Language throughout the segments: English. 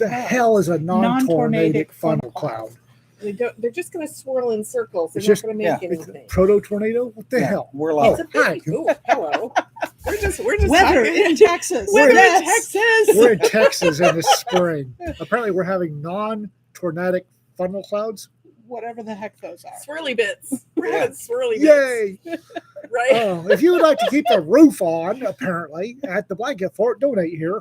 the hell is a non-tornadic funnel cloud? They're just going to swirl in circles. They're It's not just- going to make anything. Proto-tornado? What the hell? We're like, It's a pretty, hello. We're just Weather talking. in Texas. Weather in Yes. Texas. We're in Texas in the spring. Apparently, we're having non-tornadic funnel clouds. Whatever the heck those are. Swirly bits. We're having swirly bits. Yay! Right? If you would like to keep the roof on, apparently, at the Blanket Fort, donate here.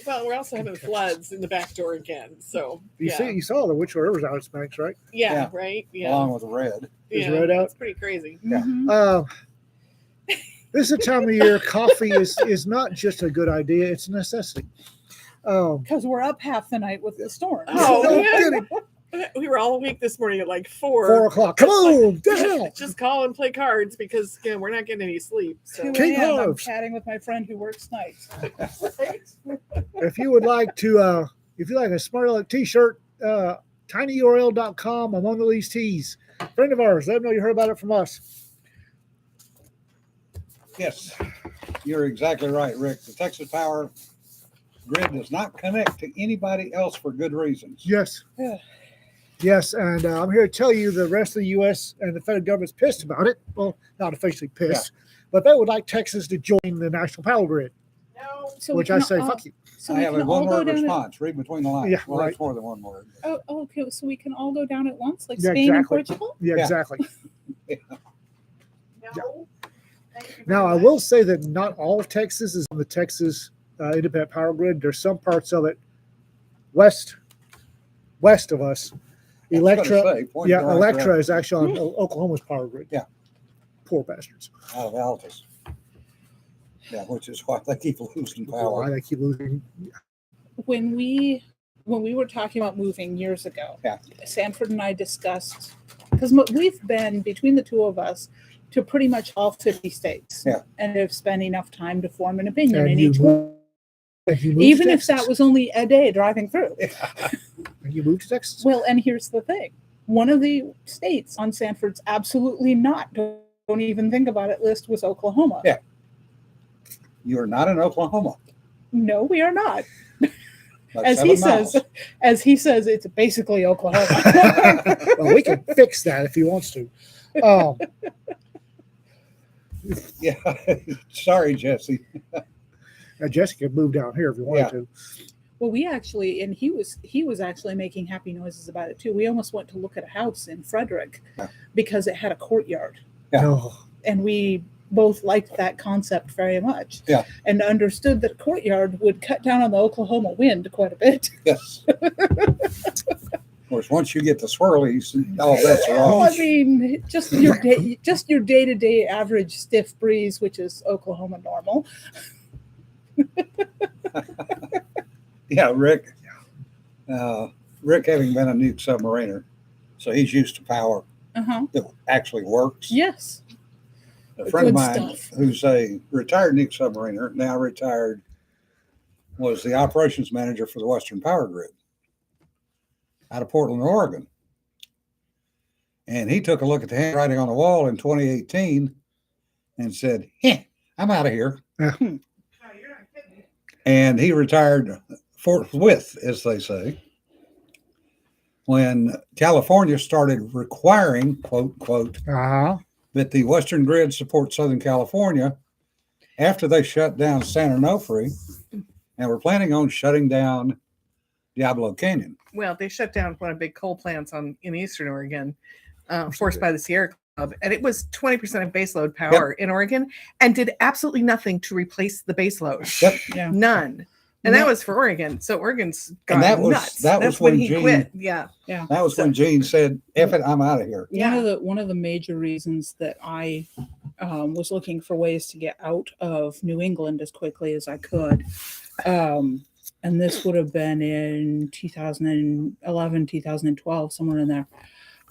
Well, we're also having floods in the back door again. So, You saw the Witch River's out its banks, right? Yeah, right? Yeah. along with the red. Is red out? It's pretty crazy. Yeah. Mhm. This is a time of year coffee is not just a good idea; it's a necessity. Because we're up half the night with the storm. Oh, no yeah. kidding. We were all awake this morning at like 4 o'clock. Come on, down. Just call and play cards because again, we're not getting any sleep. So 2 King a.m. I'm Harv's. chatting with my friend who works nights. If you would like to, if you like a Smart Aleck T-shirt, tinyurl.com. I'm on the these tees. Friend of ours, let them know you heard about it from us. Yes, you're exactly right, Rick. The Texas Power grid does not connect to anybody else for good reasons. Yes. Yeah. Yes, and I'm here to tell you the rest of the U.S. and the federal government's pissed about it. Well, not officially pissed, but they would like Texas to join the national power grid, no. So which we I can say, all- fuck you. So I we have can a all go one-word down. response. Read between the lines. Yeah, well, right. it's more than one word. Okay. So we can all go down at once, like Yeah, Spain and exactly. Portugal. Yeah, Yeah. exactly. No. Thank you very Now, I much. will say that not all of Texas is on the Texas independent power grid. There's some parts of it west of us. I was gonna Electra, say, point yeah, in the right Electra direction. is actually on Oklahoma's power grid. Yeah. Poor bastards. Out of Altus. Yeah, which is why they keep losing Why power. they keep losing. When we were talking about moving years ago, Yeah. Sanford and I discussed, because we've been between the two of us to pretty much all 50 states, Yeah. and have spent enough time to form an opinion And in you each one. move, if you move Even to if that Texas, was only a day driving through. and you move to Texas. Well, and here's the thing. One of the states on Sanford's absolutely not, don't even think about it list was Oklahoma. Yeah. You're not in Oklahoma. No, we are not. Like As 7 he miles. says, it's basically Oklahoma. Well, we can fix that if he wants to. Yeah. Sorry, Jesse. Jessica could move down here if you wanted Yeah. to. Well, we actually, and he was actually making happy noises about it too. We almost went to look at a house in Frederick Yeah. because it had a courtyard, Yeah. No. and we both liked that concept very much. Yeah. And understood that courtyard would cut down on the Oklahoma wind quite a bit. Yes. Of course, once you get the swirlies, all bets are Well, off. I mean, just your day-to-day average stiff breeze, which is Oklahoma normal. Yeah, Rick. Rick having been a nuke submariner, so he's used to power Uh-huh. that actually works. Yes. A friend of Good mine stuff. who's a retired nuke submariner, now retired, was the operations manager for the Western Power Grid out of Portland, Oregon. And he took a look at the handwriting on the wall in 2018 and said, I'm out of here. And he retired forthwith, as they say, when California started requiring, quote, Uh-huh. that the Western Grid support Southern California after they shut down San Onofre and were planning on shutting down Diablo Canyon. Well, they shut down one of the big coal plants in Eastern Oregon, forced by the Sierra Club, and it was 20% of baseload power in Oregon, and did absolutely nothing to replace the baseload. Yep. Yeah. None. And that No. was for Oregon. So Oregon's gone And that was- nuts. that That's was when when he Gene- quit. Yeah. That was when Gene said, F it, I'm out of here. One of the major reasons that I was looking for ways to get out of New England as quickly as I could, and this would have been in 2011, 2012, somewhere in there.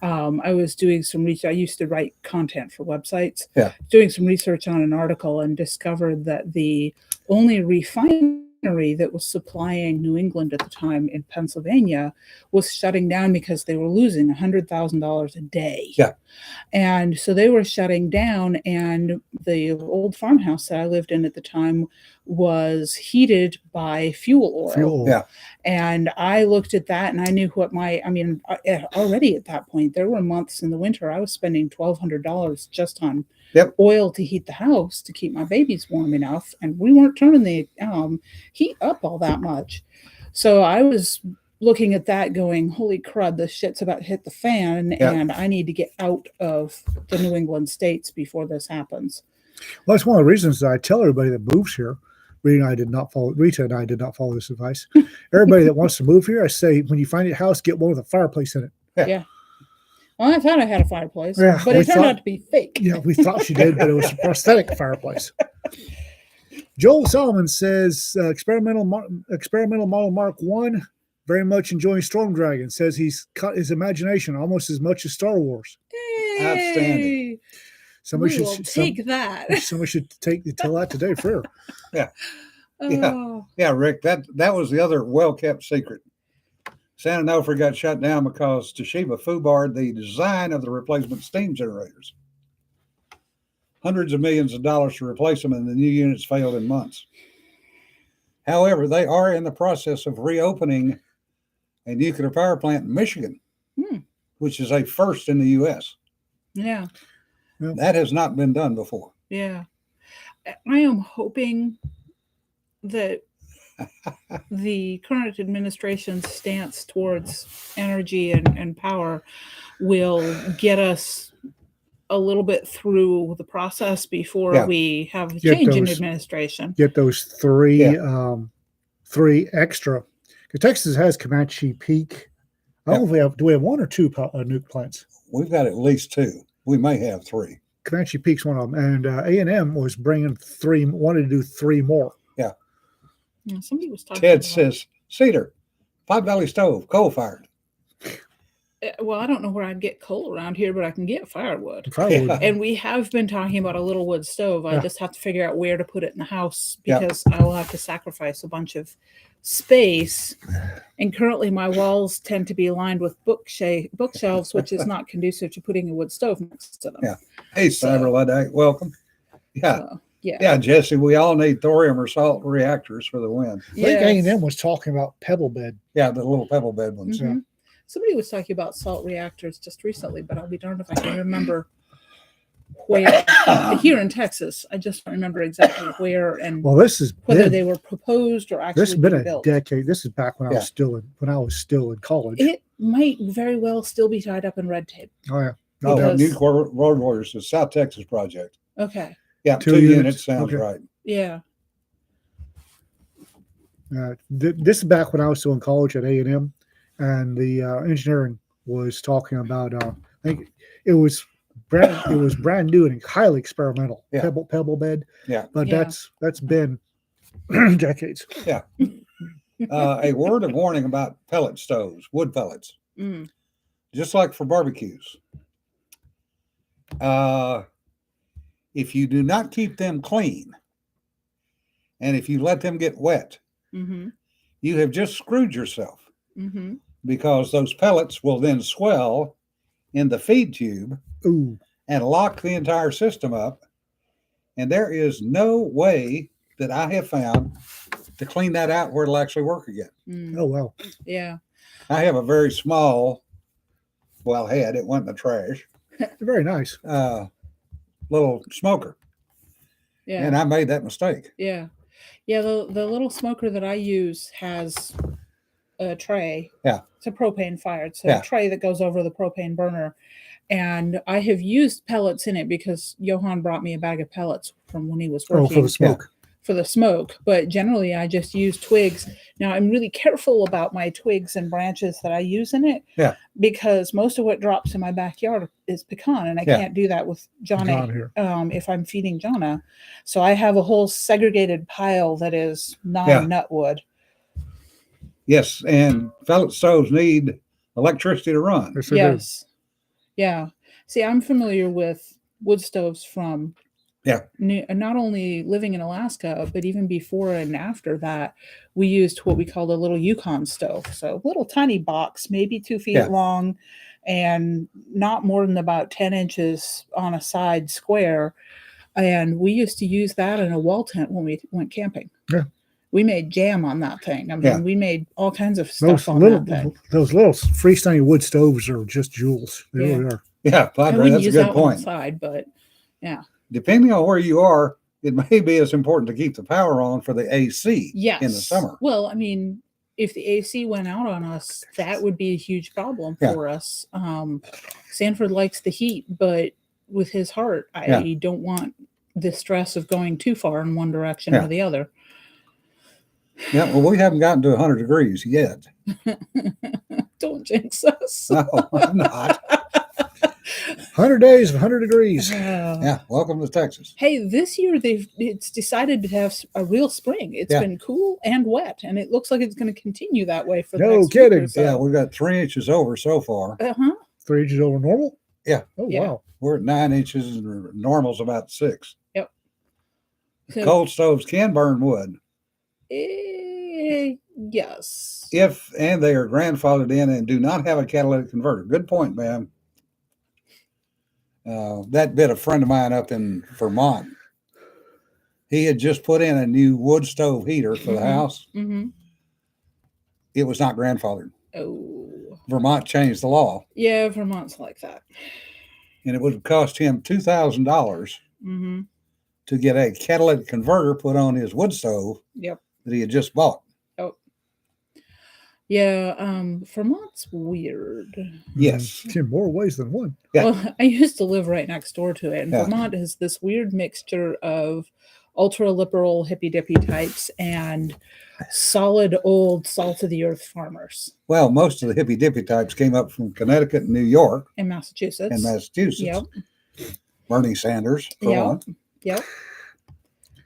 I was doing some research. I used to write content for websites. Yeah. Doing some research on an article and discovered that the only refinery refinery that was supplying New England at the time in Pennsylvania was shutting down because they were losing $100,000 a day. Yeah. And so they were shutting down, and the old farmhouse that I lived in at the time was heated by fuel oil. Fuel. Yeah. And I looked at that and I knew what already at that point, there were months in the winter I was spending $1,200 just on oil to heat the house to keep my babies warm enough. And we weren't turning the heat up all that much. So I was looking at that going, holy crud, this shit's about to hit the fan, and I need to get out of the New England states before this happens. Well, that's one of the reasons that I tell everybody that moves here. Rita and I did not follow this advice. Everybody that wants to move here, I say, when you find your house, get one with a fireplace in it. Yeah. Well, I thought I had a fireplace, Yeah, but it turned out to be fake. Yeah, we thought she did, but it was a prosthetic fireplace. Joel Solomon says, experimental model Mark 1, very much enjoying Storm Dragon. Says he's cut his imagination almost as much as Star Wars. Hey, Outstanding. Somebody we will take that. Somebody should tell that today for her. Yeah. Oh. Yeah, Rick, that was the other well-kept secret. San Onofre got shut down because Toshiba foobarred the design of the replacement steam generators. Hundreds of millions of dollars to replace them, and the new units failed in months. However, they are in the process of reopening a nuclear power plant in Michigan, which is a first in the U.S. Yeah. That has not been done before. Yeah. I am hoping that the current administration's stance towards energy and power will get us a little bit through the process before we have a change in administration. Get those three extra. Because Texas has Comanche Peak. I don't know if do we have one or two nuke plants? We've got at least two. We may have three. Comanche Peak's one of them, and A&M was bringing wanted to do three more. Yeah. Somebody was talking. Ted says Cedar, Pot Belly stove, coal fired. Well, I don't know where I'd get coal around here, but I can get firewood. And we have been talking about a little wood stove. I just have to figure out where to put it in the house because I will have to sacrifice a bunch of space. And currently my walls tend to be lined with bookshelves, which is not conducive to putting a wood stove next to them. Yeah. Hey, Cyberludite, welcome. Yeah. Yeah, Jesse, we all need thorium or salt reactors for the wind. I think A&M was talking about pebble bed. Yeah, the little pebble bed ones. Mm-hmm. Somebody was talking about salt reactors just recently, but I'll be darned if I can remember where. Here in Texas, I just don't remember exactly where and whether they were proposed or actually. This has been built. a decade. This is back when I was still in college. It might very well still be tied up in red tape. Oh yeah. No, Nuke Road Warriors, the South Texas project. Okay. Yeah, two units sounds right. Yeah. This is back when I was still in college at A&M, and the engineering was talking about. I think it was brand new and highly experimental. Yeah. Pebble bed. Yeah, but that's been decades. Yeah. A word of warning about pellet stoves, wood pellets. Just like for barbecues. If you do not keep them clean, and if you let them get wet, you have just screwed yourself because those pellets will then swell in the feed tube and lock the entire system up. And there is no way that I have found to clean that out where it'll actually work again. Oh, wow. Yeah. I have a very small, it went in the trash. Very nice. Little smoker. Yeah. And I made that mistake. Yeah. Yeah. The little smoker that I use has a tray. Yeah. It's a propane fired. So a tray that goes over the propane burner. And I have used pellets in it because Johan brought me a bag of pellets from when he was working. For the smoke. For the smoke, but generally I just use twigs. Now I'm really careful about my twigs and branches that I use in it, because most of what drops in my backyard is pecan, and I can't do that with Johnny if I'm feeding Jonna. So I have a whole segregated pile that is non-nutwood. Yes, and pellet stoves need electricity to run. Yes. Yeah. See, I'm familiar with wood stoves from Yeah. Not only living in Alaska, but even before and after that, we used what we called a little Yukon stove. So, little tiny box, maybe 2 feet Yeah. long, and not more than about 10 inches on a side square. And we used to use that in a wall tent when we went camping. Yeah. We made jam on that thing. I mean, Yeah. we made all kinds of stuff on little that thing. those little freestanding wood stoves are just jewels. They Yeah. really are. Yeah, I Padre, wouldn't that's a use good that one point. outside, but yeah. Depending on where you are, it may be as important to keep the power on for the AC Yes. in the summer. Well, I mean, if the AC went out on us, that would be a huge problem Yeah. for us. Sanford likes the heat, but with his heart, I don't want the stress of going too far in one direction Yeah. or the other. Yeah, well, we haven't gotten to 100 degrees yet. Don't jinx us. No, I'm not. 100 days of 100 degrees. Yeah, welcome to Texas. Hey, this year it's decided to have a real spring. It's Yeah. been cool and wet, and it looks like it's going to continue that way for the No next week kidding. or so. Yeah, we've got 3 inches over so far. 3 inches over normal? Yeah. Oh, Yeah. wow. We're at 9 inches and normal's about 6. So, Cold stoves can burn wood yes. and they are grandfathered in and do not have a catalytic converter. Good point, ma'am. That bit a friend of mine up in Vermont. He had just put in a new wood stove heater for the house. Mm-hmm. It was not grandfathered. Oh. Vermont changed the law, Yeah, Vermont's like that. and it would cost him $2,000 Mm-hmm. to get a catalytic converter put on his wood stove Yep. that he had just bought. Oh. Yeah, Vermont's weird. Yes. In more ways than one. Yeah. Well, I used to live right next door to it, and Yeah. Vermont is this weird mixture of ultra liberal hippy dippy types and solid old salt of the earth farmers Well, most of the hippy dippy types came up from Connecticut and New York in Massachusetts. and Massachusetts. Yep. Bernie Sanders, for Yep. one. Yep.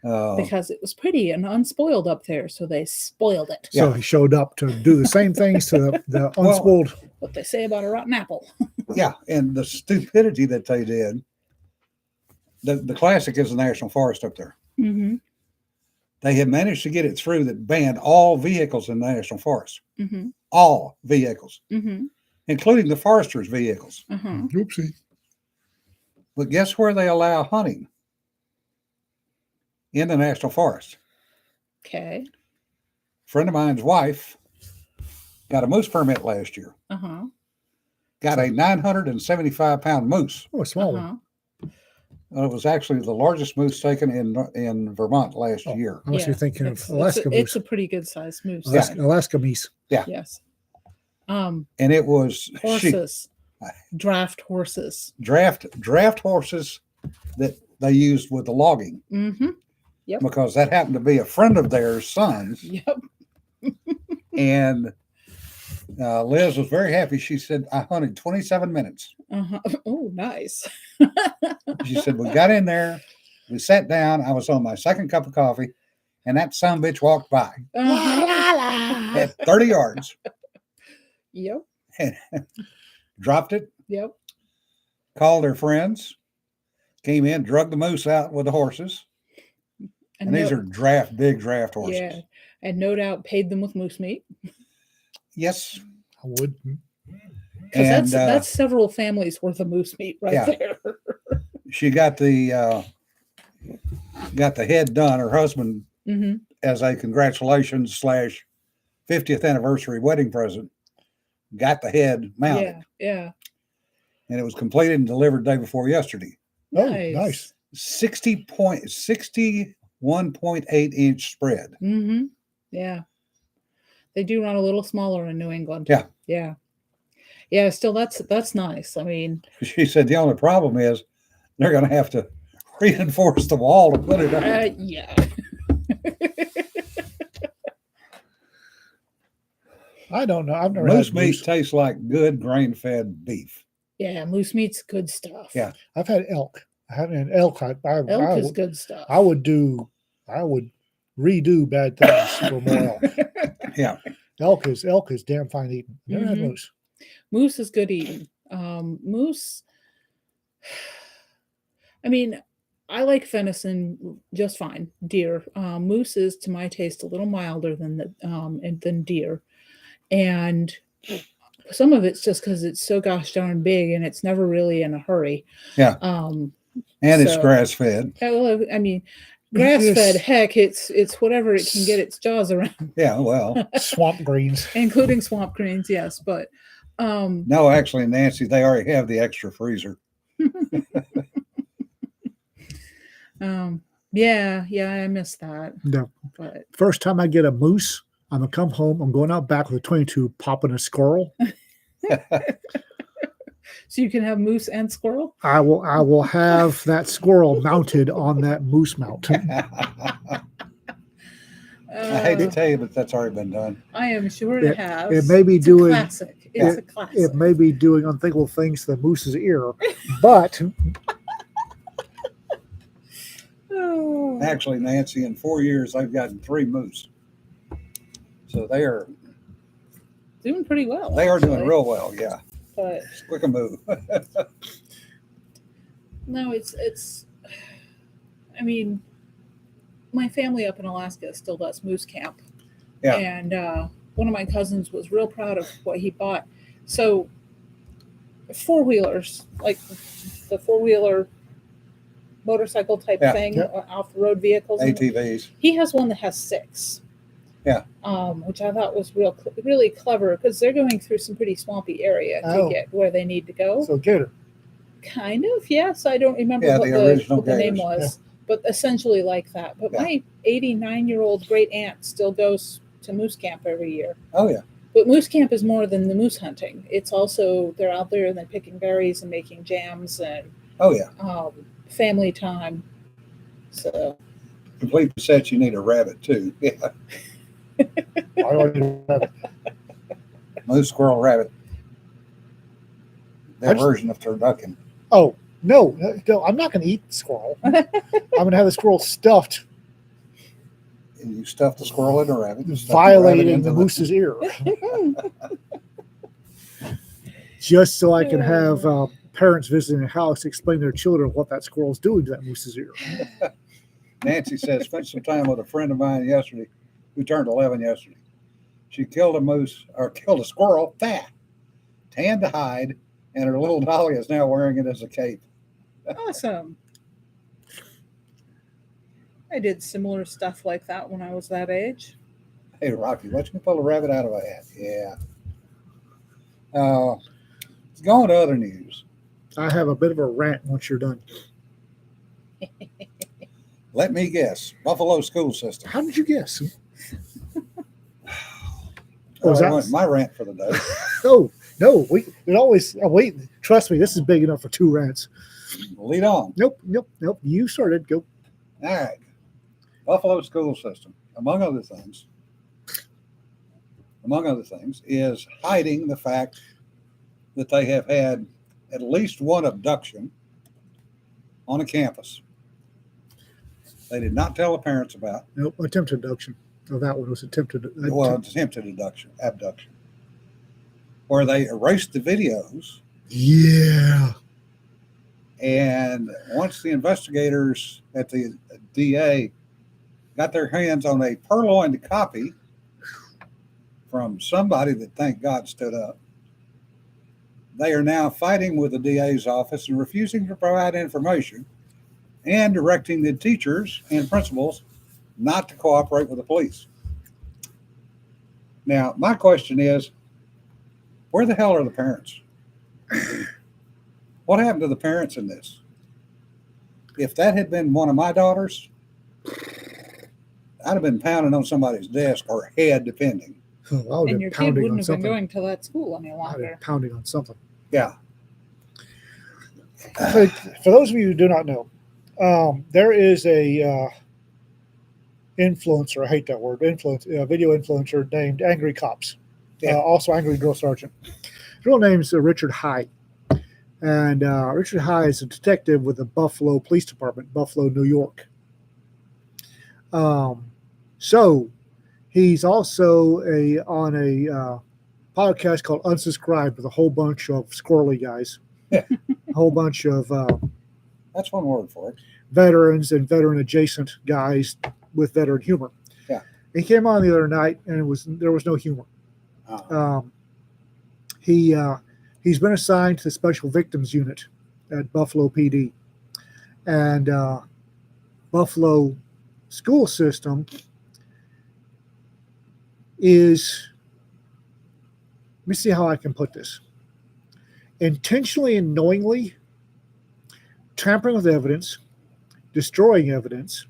Uh, Because it was pretty and unspoiled up there, so they spoiled it. So he showed up to do the same things to the unspoiled. What they say about a rotten apple. yeah, and the stupidity that they did. The classic is the National Forest up there. Mm-hmm. They had managed to get it through that banned all vehicles in the National Forest. Mm-hmm. All vehicles, Mm-hmm. including the foresters' vehicles. Uh-huh. Oopsie. But guess where they allow hunting? In the National Forest. Okay. A friend of mine's wife got a moose permit last year. Uh-huh. Got a 975-pound moose. Oh, a small Uh-huh. one. It was actually the largest moose taken in Vermont last Oh. year. I must be thinking of It's Alaska it's moose. a pretty good sized moose. Alaska meese. Yes. And it was Horses. Draft horses. draft horses that they used with the logging Mm-hmm. Yep. because that happened to be a friend of theirs' son's. Yep. And Liz was very happy. She said, I hunted 27 minutes. Uh-huh. Oh, nice. She said, we got in there, we sat down, I was on my second cup of coffee, and that sumbitch walked by Uh-huh. at 30 yards, Yep. and dropped it, Yep. called her friends, came in, drug the moose out with the horses. And these are big draft horses. Yeah. And no doubt paid them with moose meat. Yes. I would. Because that's several families worth of moose meat right Yeah. there. She got the head done. Her husband, Mm-hmm. as a congratulations / 50th anniversary wedding present, got the head mounted, Yeah. and it was completed and delivered day before yesterday. Oh, nice. 61.8 inch spread. Mm-hmm. Yeah. They do run a little smaller in New England. Yeah. Yeah. Yeah. Still, that's nice. I mean, She said the only problem is they're going to have to reinforce the wall to put it up. yeah. I don't know. I've never Moose had meat moose. tastes like good grain-fed beef. Yeah. Moose meat's good stuff. Yeah. I've had elk. I haven't had elk. Elk is good stuff. I would redo bad things for more elk. Yeah. Elk is damn fine eating. Never had Mhm. moose. Moose is good eating. Moose. I mean, I like venison just fine. Deer, moose is to my taste a little milder than deer, and some of it's just because it's so gosh darn big and it's never really in a hurry. Yeah. Um, And it's so- grass fed. well, I mean, grass fed. Yes. Heck, it's whatever it can get its jaws around, Yeah, well, Swamp greens. including swamp greens. Yes, but no, actually, Nancy, they already have the extra freezer. yeah, I miss that. No. But First time I get a moose, I'm gonna come home. I'm going out back with a 22, popping a squirrel. so you can have moose and squirrel. I will have that squirrel mounted on that moose mount. I hate to tell you, but that's already been done. I am sure it has. It may be It's doing. a classic. It's a classic. It may be doing unthinkable things to the moose's ear, but Oh. Actually, Nancy, in 4 years, I've gotten 3 moose. So they are Doing pretty well. doing actually. real well. Yeah, But it's quick a move. no, it's. I mean, my family up in Alaska still does moose camp. Yeah. And one of my cousins was real proud of what he bought. So 4-wheelers, like the 4-wheeler motorcycle type Yeah. thing, Yep. off the road vehicles. ATVs. He has one that has 6. Yeah. Which I thought was really clever because they're going through some pretty swampy area to Oh. get where they need to go. so Gator. Kind of, yes. I don't remember Yeah, what the original what the name Gators. was, but essentially like that. But Yeah. my 89-year-old great aunt still goes to moose camp every year. Oh yeah. But moose camp is more than the moose hunting. It's also they're out there and they're picking berries and making jams and Oh yeah. family time. So Complete the set. You need a rabbit too. Yeah. I already have it. Moose, squirrel, rabbit. Their I just- version of turducken. Oh no, I'm not going to eat the squirrel. I'm going to have the squirrel stuffed, And you stuff the squirrel in a rabbit. you stuff rabbit violating into the moose's ear, just so I can have parents visiting the house explain to their children what that squirrel's doing to that moose's ear. Nancy says, spent some time with a friend of mine yesterday who turned 11 yesterday. She killed a moose or killed a squirrel, fat, tanned to hide, and her little dolly is now wearing it as a cape. awesome. I did similar stuff like that when I was that age. Hey, Rocky, watch me pull a rabbit out of a hat. Yeah. Going to other news. I have a bit of a rant once you're done. Let me guess. Buffalo school system. How did you guess? Oh, Was that that- went my rant for the day. No, it always wait. Trust me, this is big enough for 2 rants. Lead on. Nope. You started. Go. All right. Buffalo school system, among other things, is hiding the fact that they have had at least one abduction on a campus. They did not tell the parents about. Nope. Attempted abduction. Oh, that one was attempted. Attempted abduction, where they erased the videos. Yeah. And once the investigators at the DA got their hands on a purloined copy from somebody that, thank God, stood up, they are now fighting with the DA's office and refusing to provide information and directing the teachers and principals not to cooperate with the police. Now, my question is, where the hell are the parents? What happened to the parents in this? If that had been one of my daughters, I'd have been pounding on somebody's desk or head, depending. Oh, I would And have your kid pounding wouldn't on have been something. going to that school any I'd longer. have pounding on something. Yeah. For those of you who do not know, there is a influencer. I hate that word. Video influencer named Angry Cops. Yeah. Also Angry Drill Sergeant. His real name's Richard High. And Richard High is a detective with the Buffalo Police Department, Buffalo, New York. So he's also on a podcast called Unsubscribed with a whole bunch of squirrely guys. Yeah. A whole bunch of That's one word for it. veterans and veteran adjacent guys with veteran humor. Yeah. He came on the other night, and there was no humor. He's been assigned to the Special Victims Unit at Buffalo PD, and Buffalo school system is, let me see how I can put this, intentionally and knowingly tampering with evidence, destroying evidence,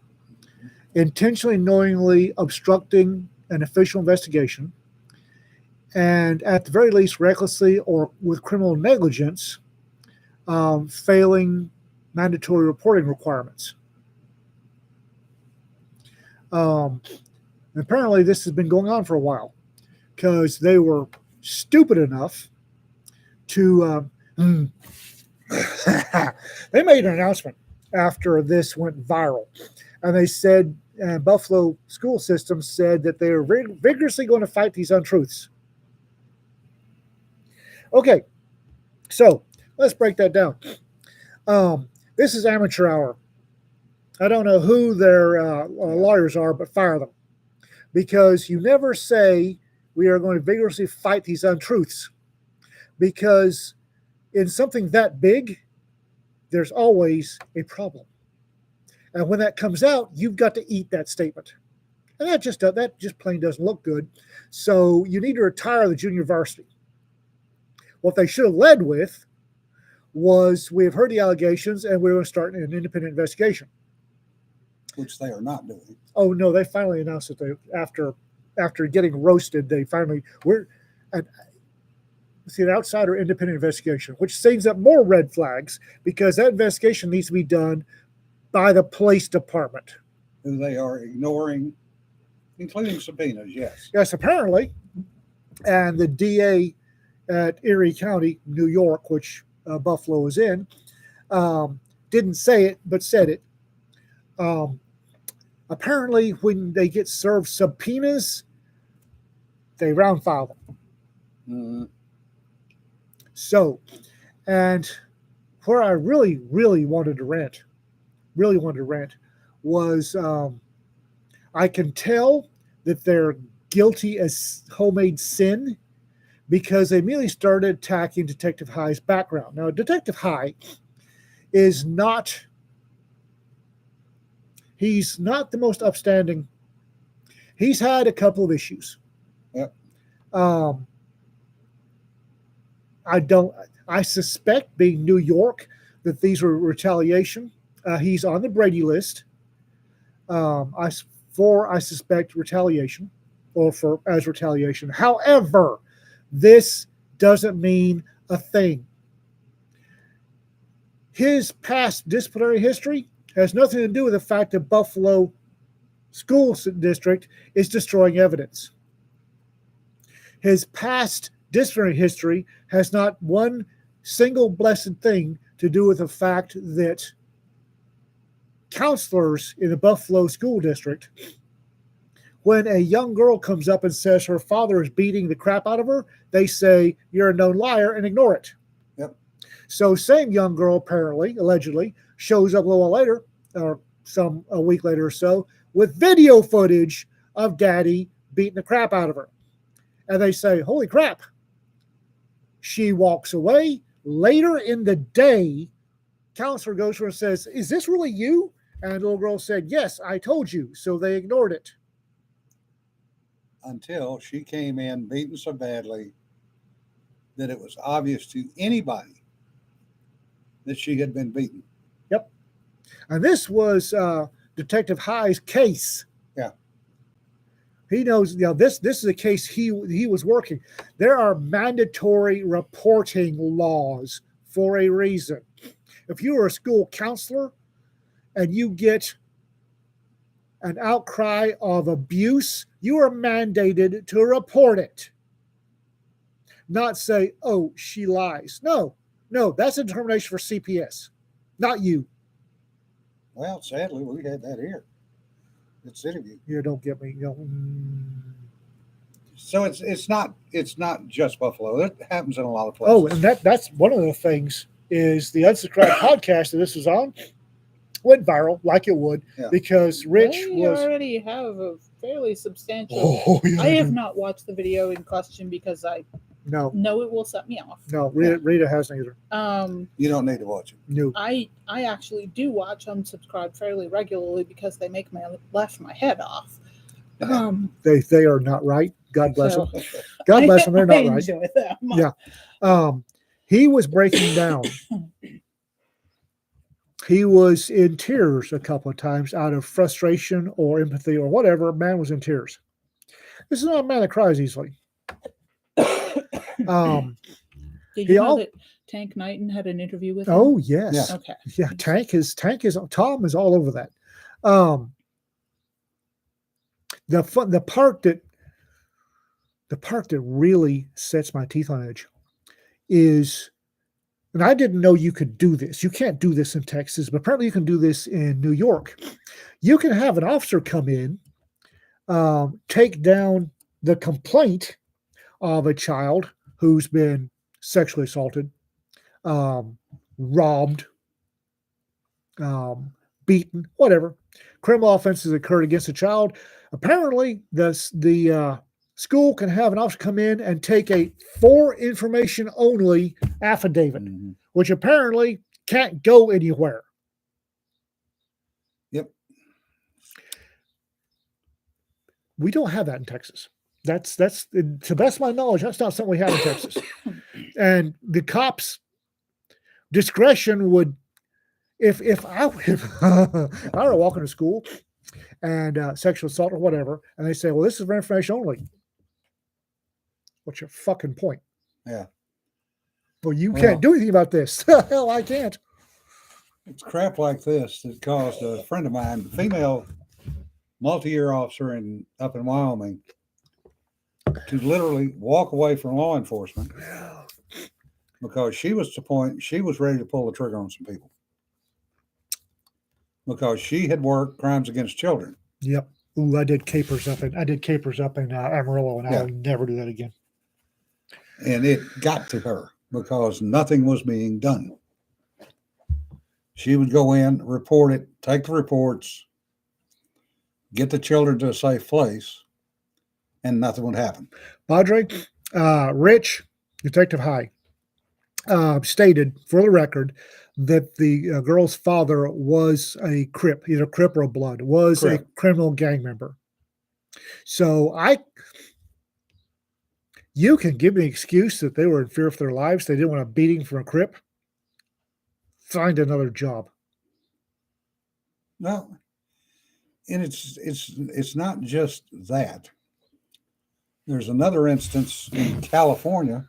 intentionally and knowingly obstructing an official investigation, and at the very least recklessly or with criminal negligence failing mandatory reporting requirements. Apparently this has been going on for a while because they were stupid enough to they made an announcement after this went viral, and they said Buffalo school system said that they are vigorously going to fight these untruths. Okay, so let's break that down. This is amateur hour. I don't know who their lawyers are, but fire them, because you never say we are going to vigorously fight these untruths, because in something that big, there's always a problem. And when that comes out, you've got to eat that statement. And that just plain doesn't look good. So you need to retire the junior varsity. What they should have led with was, we have heard the allegations and we're going to start an independent investigation. Which they are not doing. Oh, no, they finally announced that they, after getting roasted, they finally, an outsider independent investigation, which sends up more red flags, because that investigation needs to be done by the police department. Who they are ignoring, including subpoenas, yes. Yes, apparently. And the DA at Erie County, New York, which Buffalo is in, didn't say it, but said it. Apparently, when they get served subpoenas, they round file them. Mm-hmm. So, and where I really, really wanted to rant, was I can tell that they're guilty as homemade sin, because they immediately started attacking Detective High's background. Now, Detective High is not, he's not the most upstanding. He's had a couple of issues. Yep. I suspect, being New York, that these were retaliation. He's on the Brady list. I suspect retaliation, or as retaliation. However, this doesn't mean a thing. His past disciplinary history has nothing to do with the fact that Buffalo School District is destroying evidence. His past disciplinary history has not one single blessed thing to do with the fact that counselors in the Buffalo School District, when a young girl comes up and says her father is beating the crap out of her, they say, "You're a known liar," and ignore it. Yep. So same young girl, apparently, allegedly, shows up a little while later, or a week later or so, with video footage of daddy beating the crap out of her. And they say, "Holy crap." She walks away. Later in the day, counselor goes to her and says, "Is this really you?" And the little girl said, "Yes, I told you." So they ignored it. Until she came in beaten so badly that it was obvious to anybody that she had been beaten. Yep. And this was Detective High's case. Yeah. He knows, this is a case he was working. There are mandatory reporting laws for a reason. If you are a school counselor and you get an outcry of abuse, you are mandated to report it. Not say, "Oh, she lies." No, that's a determination for CPS, not you. Well, sadly, we had that here at City View. Here, don't get me So it's not just Buffalo. It happens in a lot of places. Oh, and that's one of the things is the Unsubscribed podcast that this is on. went viral like it would Yeah. because Rich They was. already have a fairly substantial. Oh, yeah, I they have do. not watched the video in question because I No, know it will set me off. no, Rita hasn't either. You don't need to watch it. No. I actually do watch Unsubscribe fairly regularly because they make my laugh my head off. They are not right. God bless So, them. God bless them. They're not I right. enjoy them. Yeah. He was breaking down. He was in tears a couple of times out of frustration or empathy or whatever. Man was in tears. This is not a man that cries easily. Did he you know al- that Tank Knighton had an interview with him? Oh yes, Yeah. Okay. yeah. Tank is Tom is all over that. The part that really sets my teeth on edge is, and I didn't know you could do this. You can't do this in Texas, but apparently you can do this in New York. You can have an officer come in, take down the complaint of a child who's been sexually assaulted, robbed, beaten, whatever. Criminal offenses occurred against a child. Apparently, the school can have an officer come in and take a for information only affidavit, which apparently can't go anywhere. Yep. We don't have that in Texas. That's to the best of my knowledge, that's not something we have in Texas. And the cops' discretion would, if I were walking to school and sexual assault or whatever, and they say, "Well, this is for information only." What's your fucking point? Yeah. Well, you can't do anything about this. Hell, I can't. It's crap like this that caused a friend of mine, female multi-year officer up in Wyoming, to literally walk away from law enforcement because she was to the point she was ready to pull the trigger on some people because she had worked crimes against children. Yep. Ooh, I did capers up in Amarillo, and I'll never do that again. And it got to her because nothing was being done. She would go in, report it, take the reports, get the children to a safe place, and nothing would happen. Padre, Rich, Detective High, stated for the record that the girl's father was a Crip, either Crip or Blood, was Correct. a criminal gang member. So you can give me an excuse that they were in fear for their lives. They didn't want a beating from a Crip. Find another job. No, and it's not just that. There's another instance in California,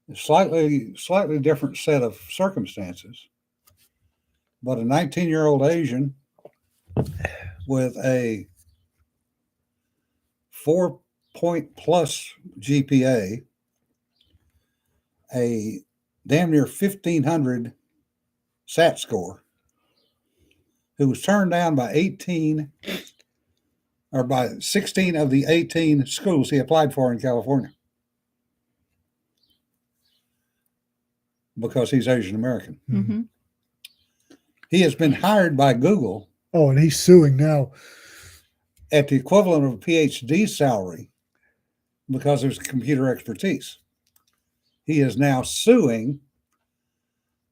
a slightly different set of circumstances, but a 19-year-old Asian with a 4-point plus GPA, a damn near 1,500 SAT score, who was turned down by 16 of the 18 schools he applied for in California because he's Asian American. Mm-hmm. He has been hired by Google. Oh, and he's suing now. At the equivalent of a PhD salary because of his computer expertise. He is now suing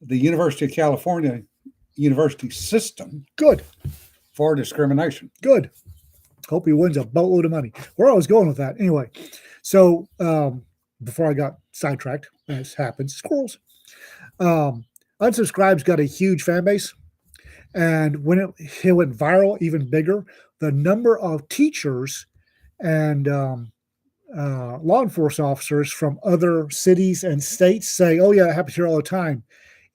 the University of California university system. Good. For discrimination. Good. Hope he wins a boatload of money. Where I was going with that. Anyway, so before I got sidetracked, as happens, squirrels. Unsubscribed's got a huge fan base. And when it went viral, even bigger, the number of teachers and law enforcement officers from other cities and states saying, "Oh yeah, it happens here all the time,"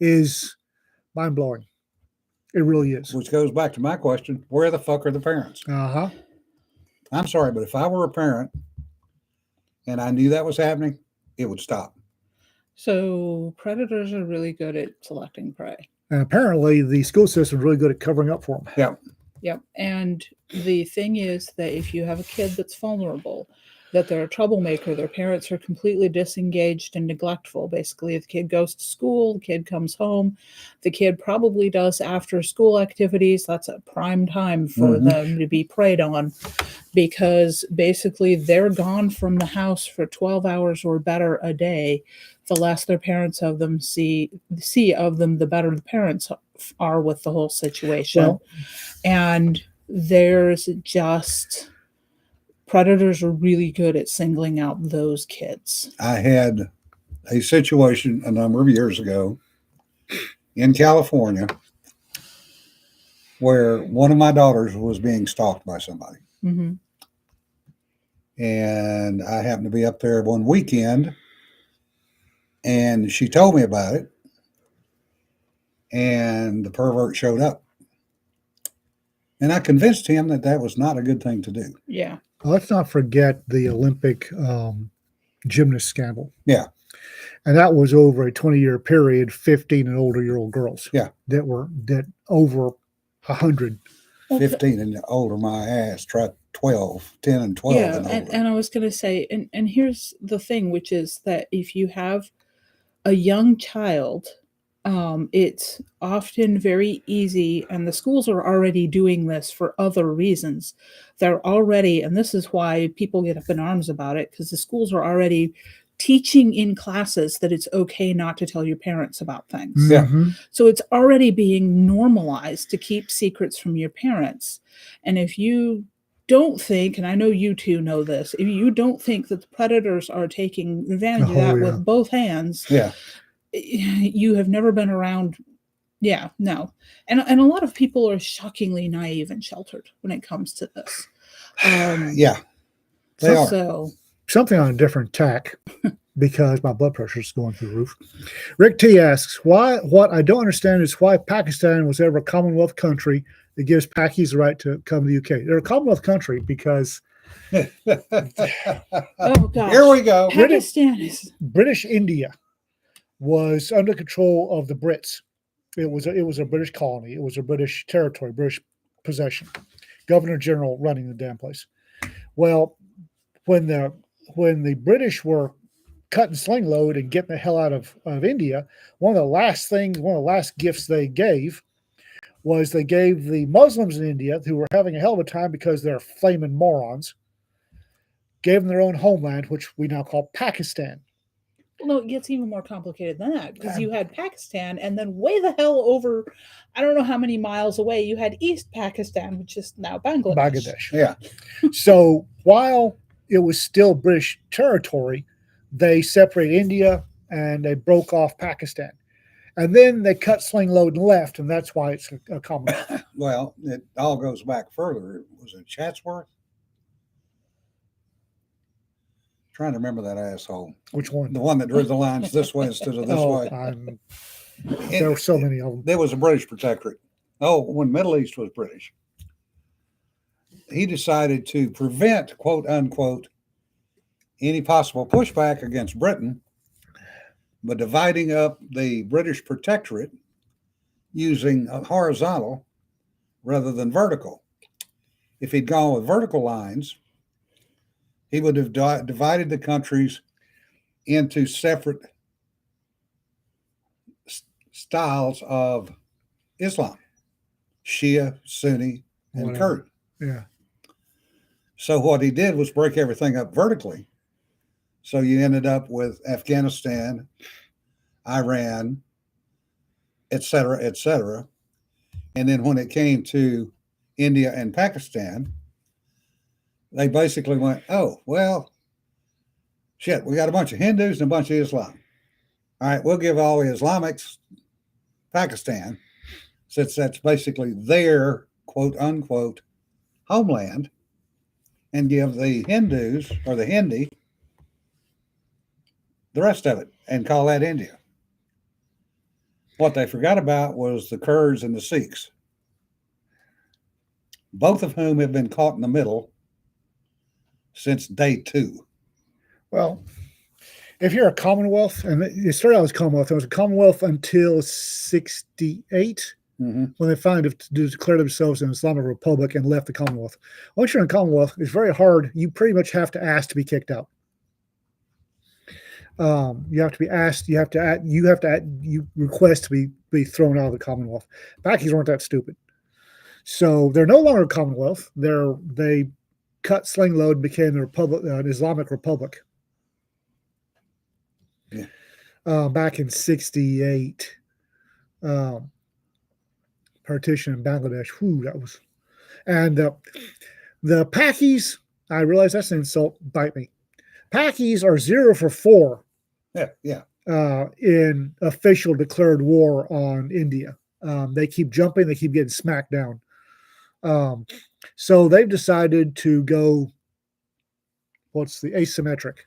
is mind blowing. It really is. Which goes back to my question: where the fuck are the parents? Uh-huh. I'm sorry, but if I were a parent and I knew that was happening, it would stop. So predators are really good at selecting prey. And apparently the school system is really good at covering up for them. Yeah. Yep. And the thing is that if you have a kid that's vulnerable, that they're a troublemaker. Their parents are completely disengaged and neglectful. Basically, the kid goes to school, the kid comes home, the kid probably does after school activities. That's a prime time for them to be preyed on, because basically they're gone from the house for 12 hours or better a day. The less their parents of them see of them, the better the parents are with the whole situation. Well, and there's just predators are really good at singling out those kids. I had a situation a number of years ago in California where one of my daughters was being stalked by somebody. Mm-hmm. And I happened to be up there one weekend, and she told me about it, and the pervert showed up. And I convinced him that that was not a good thing to do. Yeah. let's not forget the Olympic gymnast scandal. Yeah. And that was over a 20-year period, 15 and older year old girls. Yeah. That over 100. 15 and older, my ass. Try 12, 10 and 12 Yeah, and older. and I was going to say, and here's the thing, which is that if you have a young child, it's often very easy, and the schools are already doing this for other reasons. They're already, and this is why people get up in arms about it, because the schools are already teaching in classes that it's okay not to tell your parents about things. Yeah. Mhm. So it's already being normalized to keep secrets from your parents. And if you don't think, and I know you two know this, if you don't think that the predators are taking advantage of Oh, that yeah. with both hands, Yeah. you have never been around. Yeah, no. And a lot of people are shockingly naive and sheltered when it comes to this. Yeah. They are. So Something on a different tack, because my blood pressure is going through the roof. Rick T asks, what I don't understand is why Pakistan was ever a Commonwealth country that gives Pakis the right to come to the UK. They're a Commonwealth country because oh gosh. Here we go. Pakistan is British India was under control of the Brits. It was a British colony. It was a British territory, British possession. Governor General running the damn place. Well, when the British were cutting sling load and getting the hell out of India, one of the last gifts they gave was they gave the Muslims in India, who were having a hell of a time because they're flaming morons, gave them their own homeland, which we now call Pakistan. well, no, it gets even more complicated than that, because you had Pakistan, and then way the hell over, I don't know how many miles away, you had East Pakistan, which is now Bangladesh. Yeah. So while it was still British territory, they separated India and they broke off Pakistan. And then they cut sling load and left, and that's why it's a Commonwealth. Well, it all goes back further. Was it Chatsworth? Trying to remember that asshole. Which one? The one that drew the lines this way instead of this way. There were so many of them. There was a British protectorate. Oh, when Middle East was British. He decided to prevent, quote unquote, any possible pushback against Britain by dividing up the British protectorate using a horizontal rather than vertical. If he'd gone with vertical lines, he would have divided the countries into separate styles of Islam, Shia, Sunni, and Whatever. Kurd. Yeah. So what he did was break everything up vertically. So you ended up with Afghanistan, Iran, et cetera, et cetera. And then when it came to India and Pakistan, they basically went, oh, well, shit, we got a bunch of Hindus and a bunch of Islam. All right, we'll give all the Islamics Pakistan, since that's basically their quote unquote homeland, and give the Hindus or the Hindi the rest of it and call that India. What they forgot about was the Kurds and the Sikhs, both of whom have been caught in the middle since day 2. Well, if you're a Commonwealth, and it started out as Commonwealth, it was a Commonwealth until 68, Mhm. when they finally declared themselves an Islamic Republic and left the Commonwealth. Once you're in the Commonwealth, it's very hard. You pretty much have to ask to be kicked out. You have to be asked. You have to. You request to be thrown out of the Commonwealth. Pakis weren't that stupid, so they're no longer a Commonwealth. They cut sling load and became the Republic, an Islamic Republic. Yeah. Back in '68, partition in Bangladesh. Whew, that was, and the Pakis. I realize that's an insult. Bite me. Pakis are 0 for 4 Yeah. in official declared war on India. They keep jumping, they keep getting smacked down. So they've decided to go, what's the asymmetric?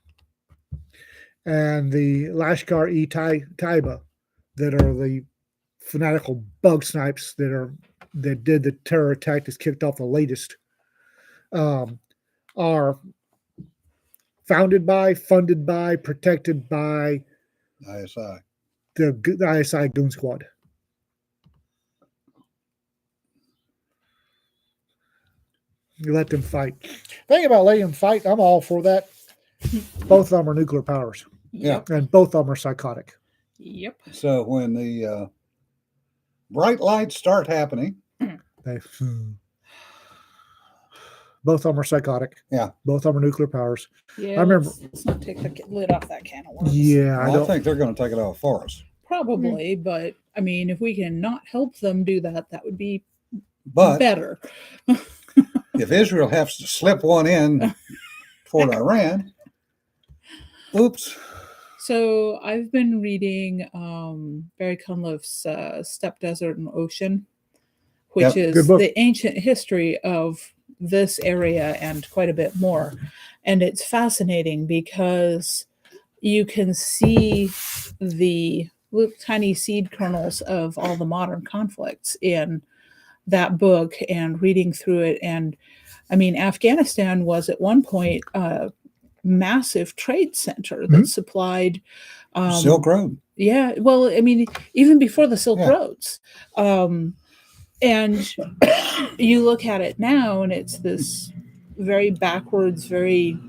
And the Lashkar-e-Taiba, that are the fanatical bug snipes that did the terror attack that's kicked off the latest, are founded by, funded by, protected by ISI. the ISI Goon Squad. You let them fight. Thing about letting them fight, I'm all for that. Both of them are nuclear powers, Yeah. and both of them are psychotic. Yep. So when the bright lights start happening, They, both of them are psychotic. Yeah. Both of them are nuclear powers. Yeah. remember- Let's not take the lid off that can of worms. Yeah, I think they're going to take it off for us. Probably, but I mean, if we can not help them do that, that would be But better. if Israel has to slip one in toward Iran, oops. So I've been reading Barry Cunliffe's Steppe Desert and Ocean, which Yep, good is book. the ancient history of this area and quite a bit more. And it's fascinating because you can see the little tiny seed kernels of all the modern conflicts in that book and reading through it. And I mean, Afghanistan was at one point a massive trade center that supplied Silk Road. yeah, well, I mean, even before the Silk Yeah. Roads. And you look at it now, and it's this very backwards, very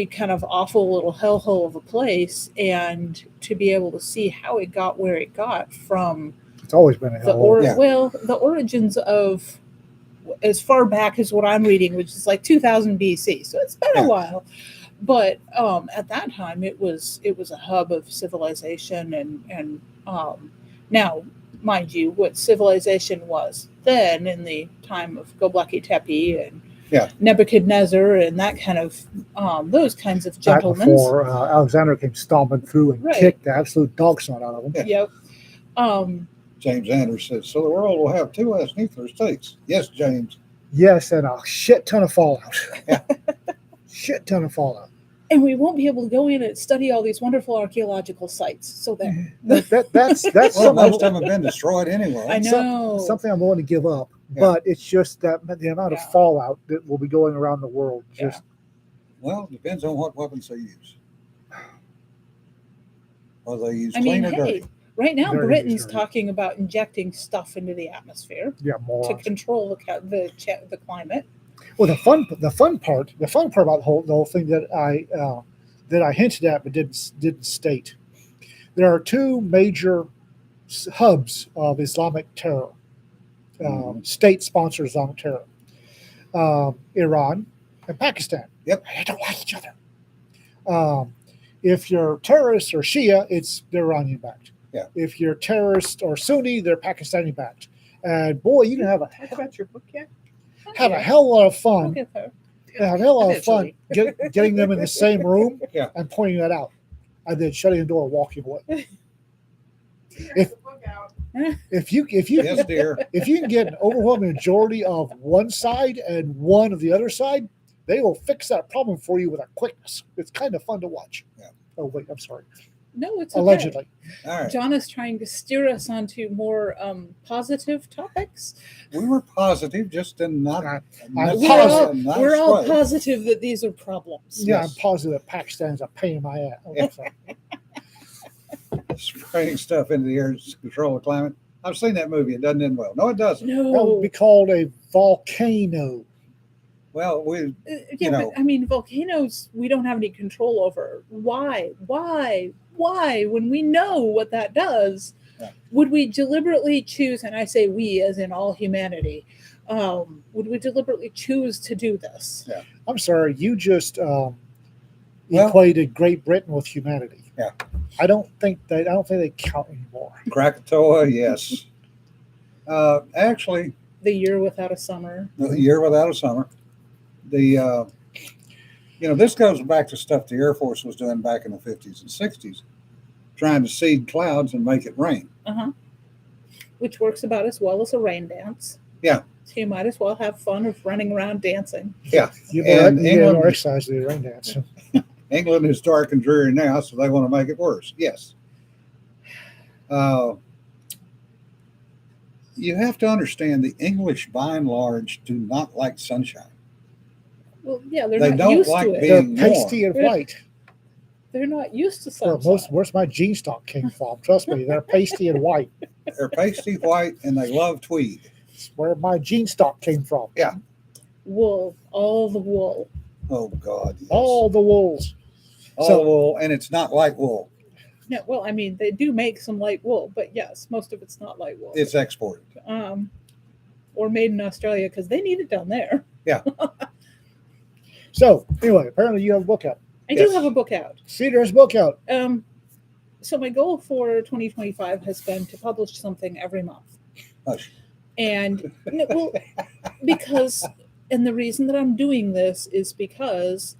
kind of awful little hellhole of a place. And to be able to see how it got where it got from it's always been a the hell. Yeah. well, the origins of as far back as what I'm reading, which is like 2000 BC. So it's been Yeah. a while. But at that time, it was a hub of civilization, and now, mind you, what civilization was then in the time of Göbekli Tepe and Yeah. Nebuchadnezzar and that kind of those kinds of Back gentlemen. before Alexander came stomping through and Right. kicked the absolute dog snot out of them. Yep. James Anders said, so the world will have 2 less nuclear states. Yes, James. Yes, and a shit ton of fallout. Yeah. Shit ton of fallout. And we won't be able to go in and study all these wonderful archaeological sites. So there. That's Well, something, most of them have been destroyed anyway. I know. something I'm willing to give up. Yeah. But it's just that the amount of Yeah. fallout that will be going around the world. Just Well, it depends on what weapons they use. Whether they use I clean mean, or hey, dirty. right now Very Britain's dirty. talking about injecting stuff into the atmosphere yeah, to morons. control the climate. Well, the fun part about the whole thing that I hinted at but didn't state. There are 2 major hubs of Islamic terror, state-sponsored Islamic terror: Iran and Pakistan. Yep. They don't like each other. If you're terrorist or Shia, they're Iranian backed. Yeah. If you're terrorist or Sunni, they're Pakistani backed. And boy, you can have a Your book yet? hell of a lot of fun. I'll get there. Have a hell of fun Eventually. getting them in the same room Yeah. and pointing that out, and then shutting the door and walking away. If you Yes, dear. if you can get an overwhelming majority of one side and one of the other side, they will fix that problem for you with a quickness. It's kind of fun to watch. Yeah. Oh wait, I'm sorry. No, it's okay. Allegedly, All right. John is trying to steer us onto more positive topics. We were positive, just in not. I'm not- positive. not We're all way. positive that these are problems. yeah, Yes. I'm positive that Pakistan's a pain in my ass. Oh, Yeah. sorry. Spraying stuff into the air to control the climate. I've seen that movie. It doesn't end well. No, it doesn't. That would No. be called a volcano. Well, we Yeah, know. but I mean, volcanoes we don't have any control over. Why? When we know what that does, Yeah. would we deliberately choose? And I say we, as in all humanity. Would we deliberately choose to do this? Yeah. I'm sorry, you just Well- equated Great Britain with humanity. Yeah. I don't think they count anymore. Krakatoa, yes. Actually, The year without a summer. the year without a summer. The this goes back to stuff the Air Force was doing back in the 50s and 60s, trying to seed clouds and make it rain. Which works about as well as a rain dance. Yeah. So you might as well have fun of running around dancing. Yeah. You And get England- more exercise to do rain dance. England is dark and dreary now, so they want to make it worse. Yes. You have to understand the English, by and large, do not like sunshine. Well, yeah, they're They not don't used like to it. being- They're pasty and Yeah. white. They're not used to Where sunshine. where's my jean stock came from. Trust me, they're pasty and white. They're pasty white and they love tweed. It's where my jean stock came from. Yeah. Wool, all the wool. Oh God, yes. All the wools. All so- wool, and it's not light wool. No, well, I mean, they do make some light wool, but yes, most of it's not light wool. It's exported. Or made in Australia because they need it down there. So anyway, apparently you have a book out. I Yes. do have a book out. Cedar has a book out. So my goal for 2025 has been to publish something every month. Hush. And well, because, and the reason that I'm doing this is because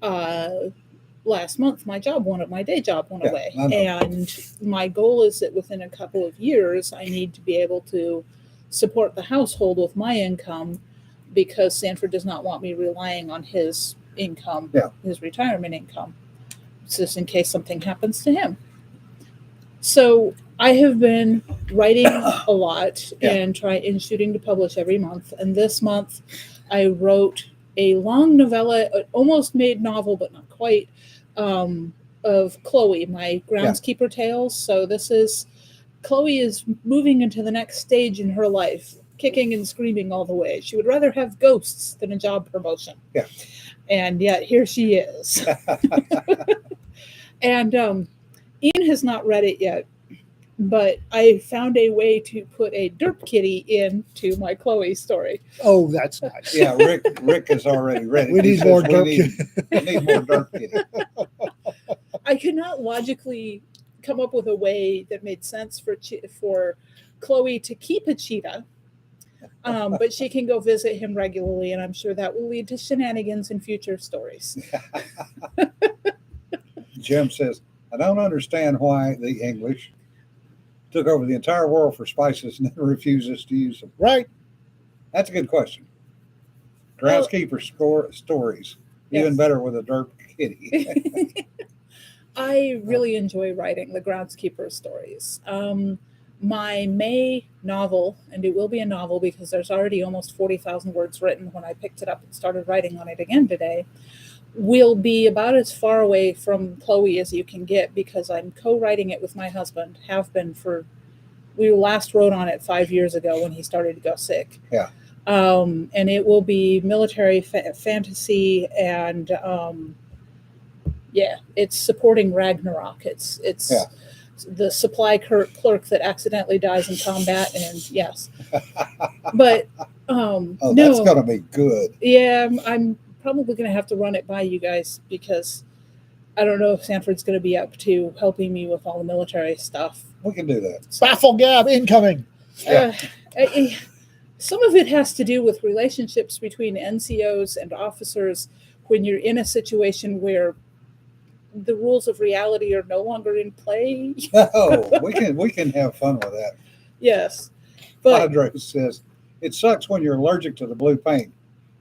last month my day job went Yeah, away. I know. And my goal is that within a couple of years, I need to be able to support the household with my income because Sanford does not want me relying on his income, Yeah. his retirement income, just in case something happens to him. So I have been writing a lot Yeah. and shooting to publish every month. And this month I wrote a long novella, almost made novel, but not quite, of Chloe, my groundskeeper tales. So Chloe is moving into the next stage in her life, kicking and screaming all the way. She would rather have ghosts than a job promotion. Yeah. And yet here she is. And Ian has not read it yet, but I found a way to put a derp kitty into my Chloe story. Oh, that's nice. Yeah, Rick is already ready. We He need says more we dirt need more dirt kitty. I could not logically come up with a way that made sense for Chloe to keep a cheetah, but she can go visit him regularly, and I'm sure that will lead to shenanigans in future stories. Jim says, I don't understand why the English took over the entire world for spices and then refuses to use them. Right. That's a good question. Groundskeeper stories. Even Yes. better with a dirt kitty. I really enjoy writing the groundskeeper stories. My May novel, and it will be a novel because there's already almost 40,000 words written when I picked it up and started writing on it again today, will be about as far away from Chloe as you can get because I'm co-writing it with my husband, have been we last wrote on it 5 years ago when he started to go sick. Yeah. And it will be military fantasy and it's supporting Ragnarok. It's Yeah. the supply clerk that accidentally dies in combat, and yes, but Oh, no, that's going to be good. yeah, I'm probably going to have to run it by you guys because I don't know if Sanford's going to be up to helping me with all the military stuff. We can do that. Baffle Gab incoming. Yeah. Some of it has to do with relationships between NCOs and officers when you're in a situation where the rules of reality are no longer in play. Oh, we can have fun with that. Yes, but Padre says, it sucks when you're allergic to the blue paint.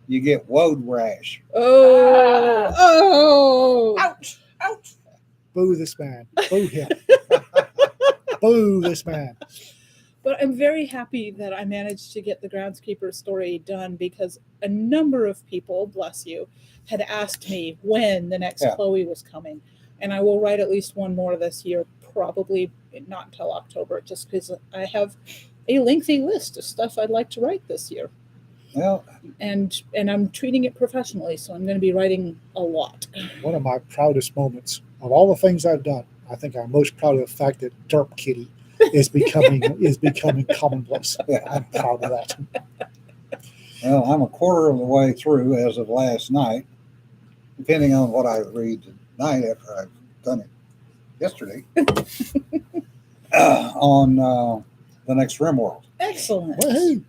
You get woad rash. oh, Ouch! Ouch! Boo this man. Boo him. Boo this man. But I'm very happy that I managed to get the groundskeeper story done because a number of people, bless you, had asked me when the next Yeah. Chloe was coming. And I will write at least one more this year, probably not until October, just because I have a lengthy list of stuff I'd like to write this year. Well, And I'm treating it professionally, so I'm going to be writing a lot. One of my proudest moments of all the things I've done, I think I'm most proud of the fact that Derp Kitty is becoming commonplace. I'm proud of that. well, I'm a quarter of the way through as of last night, depending on what I read tonight after I've done it yesterday, on the next RimWorld. Excellent. Woohoo.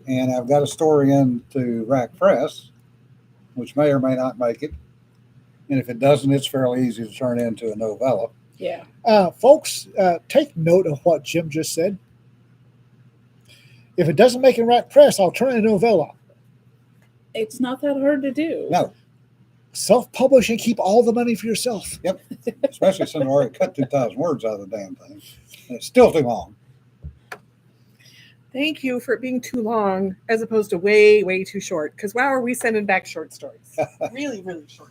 And I've got a story into Rack Press, which may or may not make it. And if it doesn't, it's fairly easy to turn into a novella. Yeah. Folks, take note of what Jim just said. If it doesn't make it in Rack Press, I'll turn it into a novella. It's not that hard to do. No, Self-publish and keep all the money for yourself. especially since I already cut 2,000 words out of the damn thing. And it's still too long. Thank you for it being too long as opposed to way, way too short. Because wow, are we sending back short stories? Really, really short.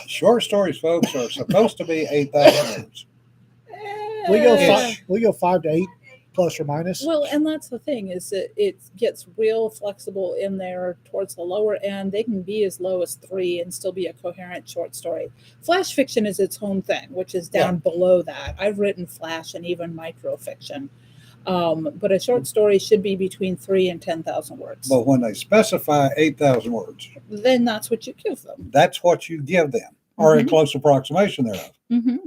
Short stories, folks, are supposed to be 8,000 words. We go 5 to 8 plus or minus. Well, and that's the thing, is that it gets real flexible in there towards the lower end. They can be as low as 3 and still be a coherent short story. Flash fiction is its own thing, which is down below that. I've written flash and even microfiction. But a short story should be between 3 and 10,000 words. But when they specify 8,000 words, Then that's what you give them. that's what you give them, or a close approximation thereof. Mm-hmm.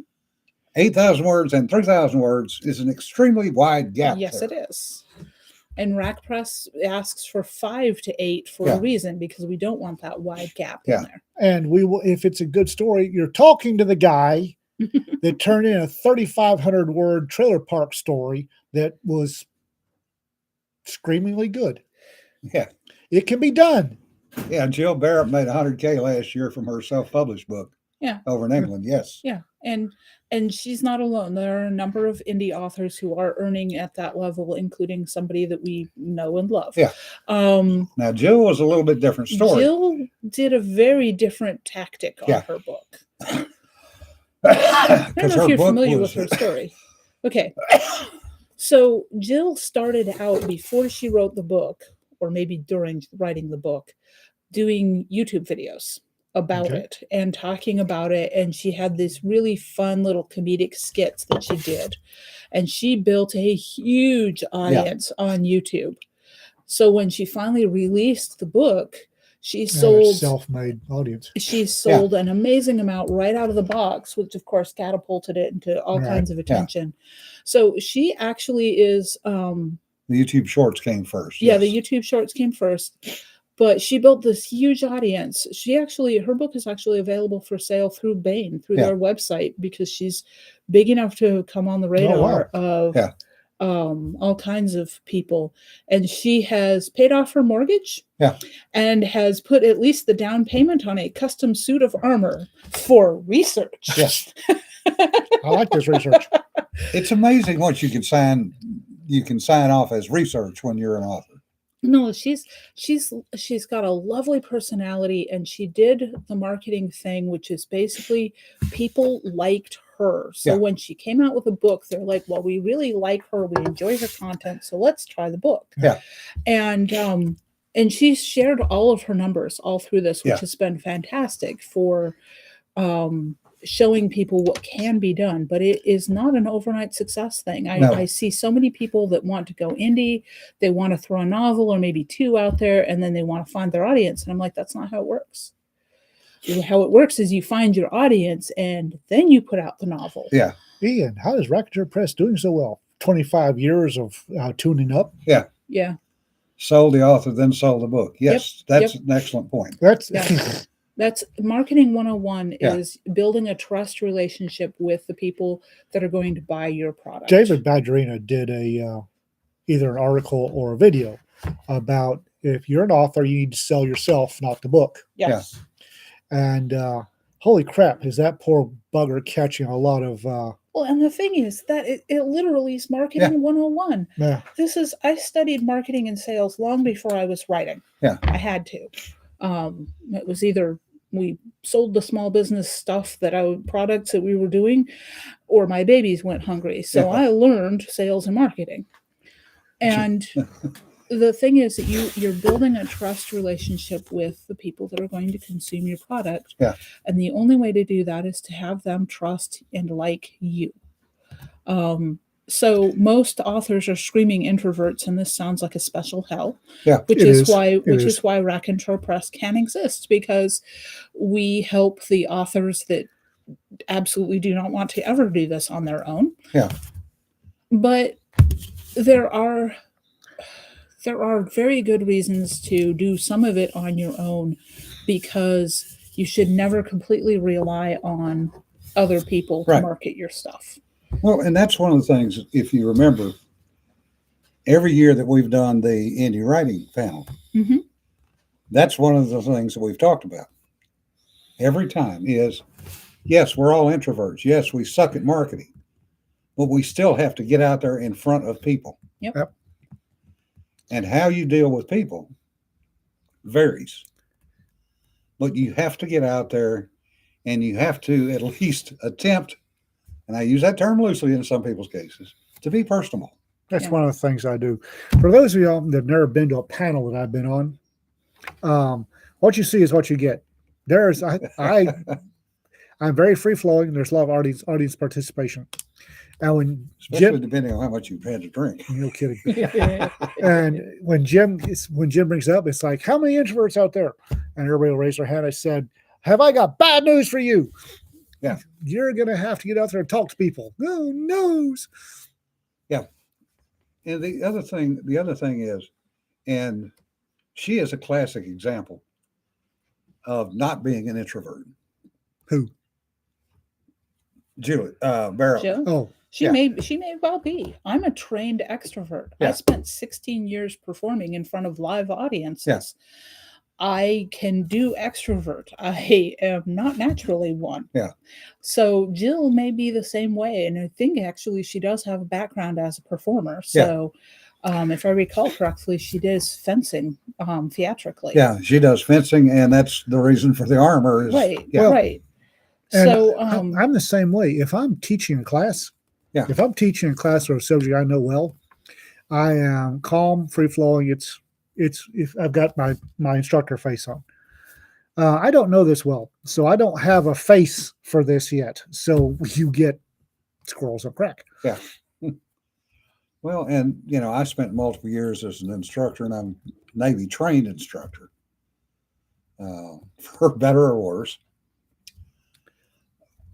8,000 words and 3,000 words is an extremely wide gap. Yes, there. it is. And Rack Press asks for 5 to 8 for Yeah. a reason, because we don't want that wide gap Yeah. in there. And we will, if it's a good story, you're talking to the guy that turned in a 3,500 word trailer park story that was screamingly good. Yeah. It can be done. Yeah, Jill Barrett made 100K last year from her self-published book. Yeah. Over in England, yes. Yeah, and she's not alone. There are a number of indie authors who are earning at that level, including somebody that we know and love. Yeah. Now, Jill was a little bit different story. Jill did a very different tactic on Yeah. her book. I don't know if you're familiar with her story. Okay. So Jill started out, before she wrote the book, or maybe during writing the book, doing YouTube videos about Okay. it and talking about it. And she had these really fun little comedic skits that she did. And she built a huge audience on YouTube. So when she finally released the book, she sold Self-made audience. she sold an amazing amount right out of the box, which of course catapulted it into all Right. kinds of attention. So she actually is The YouTube shorts came first. the yes. YouTube shorts came first, but she built this huge audience. Her book is actually available for sale through Bain, through Yeah. their website, because she's big enough to come on the radar of Yeah. all kinds of people. And she has paid off her mortgage and has put at least the down payment on a custom suit of armor for research. Yes. I like this research. It's amazing what you can sign off as research when you're an author. No, she's got a lovely personality, and she did the marketing thing, which is basically people liked her. So Yeah. when she came out with a book, they're like, well, we really like her, we enjoy her content, so let's try the book. Yeah. And she's shared all of her numbers all through this, which Yeah. has been fantastic for showing people what can be done. But it is not an overnight success thing. No. I see so many people that want to go indie, they want to throw a novel or maybe 2 out there, and then they want to find their audience. And I'm like, that's not how it works. How it works is you find your audience and then you put out the novel. Yeah. Ian, how is Racketeer Press doing so well? 25 years of tuning up. Yeah. Sold the author, then sold the book. Yes, that's an excellent point. That's Yeah. That's marketing 101 Yeah. is building a trust relationship with the people that are going to buy your product. David Badgerina did a either an article or a video about if you're an author, you need to sell yourself, not the book. Yes. And holy crap, is that poor bugger catching a lot of Well, and the thing is that it literally is marketing 101. I studied marketing and sales long before I was writing. Yeah. I had to. It was either we sold the small business stuff products that we were doing, or my babies went hungry. So Yeah. I learned sales and marketing. And the thing is that you're building a trust relationship with the people that are going to consume your product. Yeah. And the only way to do that is to have them trust and like you. So most authors are screaming introverts, and this sounds like a special hell. Yeah, which it is is. why It which is. is why Raconteur Press can exist, because we help the authors that absolutely do not want to ever do this on their own. Yeah. But there are very good reasons to do some of it on your own, because you should never completely rely on other people to Right. market your stuff. Well, and that's one of the things, if you remember, every year that we've done the indie writing panel, Mm-hmm. that's one of the things that we've talked about every time is, yes, we're all introverts. Yes, we suck at marketing, but we still have to get out there in front of people. Yep. And how you deal with people varies. But you have to get out there and you have to at least attempt, and I use that term loosely in some people's cases, to be personable. That's Yeah. one of the things I do. For those of y'all that have never been to a panel that I've been on, what you see is what you get. I'm very free flowing. There's a lot of audience participation. And when Especially Jim, depending on how much you've had to drink. no kidding. And when Jim brings it up, it's like, how many introverts out there? And everybody will raise their hand. I said, have I got bad news for you? Yeah. You're gonna have to get out there and talk to people. No knows. And the other thing is, and she is a classic example of not being an introvert. Who? Julie, Barrow. Jill? Oh, She Yeah. may well be. I'm a trained extrovert. I Yeah. spent 16 years performing in front of live audiences. Yeah. I can do extrovert. I am not naturally one. Yeah. So Jill may be the same way, and I think actually she does have a background as a performer. So if I recall correctly, she does fencing theatrically. Yeah, she does fencing, and that's the reason for the armor. Is, Right. Yeah. Right. and So I'm the same way. If I'm teaching a class, Yeah. if I'm teaching a class or a subject I know well, I am calm, free flowing. It's if I've got my instructor face on. I don't know this well, so I don't have a face for this yet. So you get squirrels up crack. Yeah. Well, and I spent multiple years as an instructor, and I'm Navy trained instructor, for better or worse.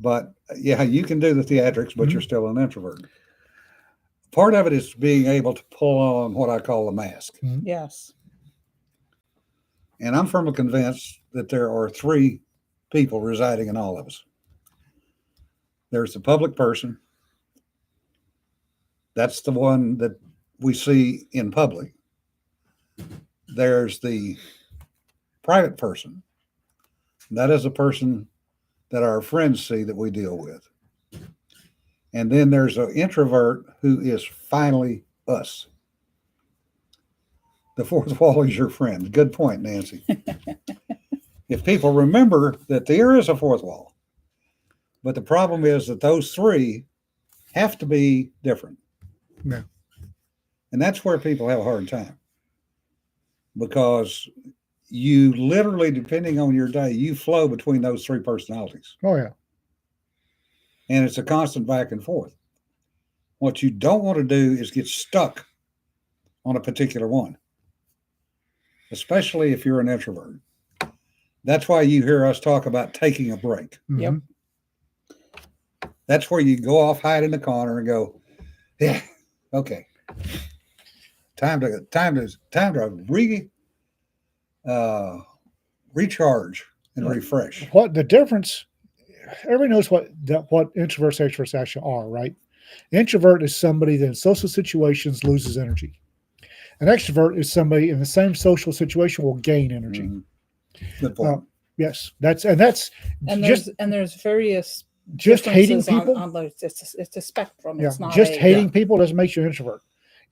But yeah, you can do the theatrics, but you're still an introvert. Part of it is being able to pull on what I call a mask. yes. And I'm firmly convinced that there are three people residing in all of us. There's the public person. That's the one that we see in public. There's the private person. That is a person that our friends see that we deal with. And then there's an introvert who is finally us. The fourth wall is your friend. Good point, Nancy. If people remember that there is a fourth wall, but the problem is that those three have to be different. Yeah. And that's where people have a hard time, because you literally, depending on your day, you flow between those three personalities. Oh yeah. And it's a constant back and forth. What you don't want to do is get stuck on a particular one, especially if you're an introvert. That's why you hear us talk about taking a break. Yep. That's where you go off, hide in the corner, and go, yeah, okay, time to recharge and refresh. What the difference? Everybody knows what introverts, extroverts actually are, right? Introvert is somebody that in social situations loses energy. An extrovert is somebody in the same social situation will gain energy. Mhm. Good point. Yes, and there's various just hating differences people. on it's a spectrum. Yeah, It's not just a, hating people doesn't make you an introvert.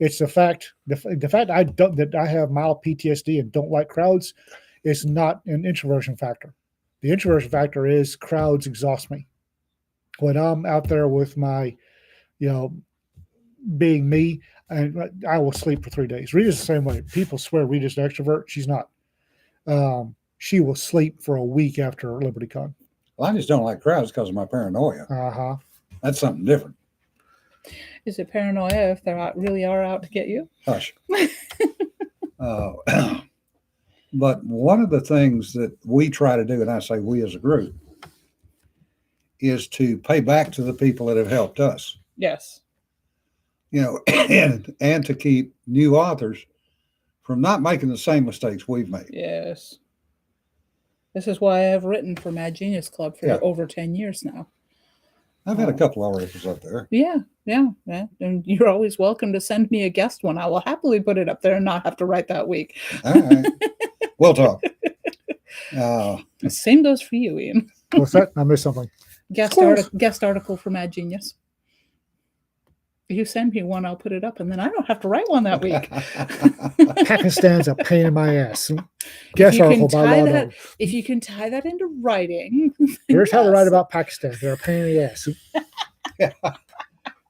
It's the fact that I have mild PTSD and don't like crowds is not an introversion factor. The introversion factor is crowds exhaust me. When I'm out there with my, being me, and I will sleep for 3 days. Rita's the same way. People swear Rita's an extrovert. She's not. She will sleep for a week after LibertyCon. Well, I just don't like crowds because of my paranoia. Uh-huh. That's something different. Is it paranoia if they really are out to get you? Hush. But one of the things that we try to do, and I say we as a group, is to pay back to the people that have helped us. Yes. And to keep new authors from not making the same mistakes we've made. Yes. This is why I have written for Mad Genius Club for over 10 years now. I've had a couple of articles up there. Yeah. And you're always welcome to send me a guest one. I will happily put it up there and not have to write that week. All right. We'll talk. The same goes for you, Ian. What's that? I missed something. Guest article for Mad Genius. If you send me one, I'll put it up, and then I don't have to write one that week. Pakistan's a pain in my ass. Guest article by law. If you can tie that into writing. Here's how to write about Pakistan. They're a pain in the ass.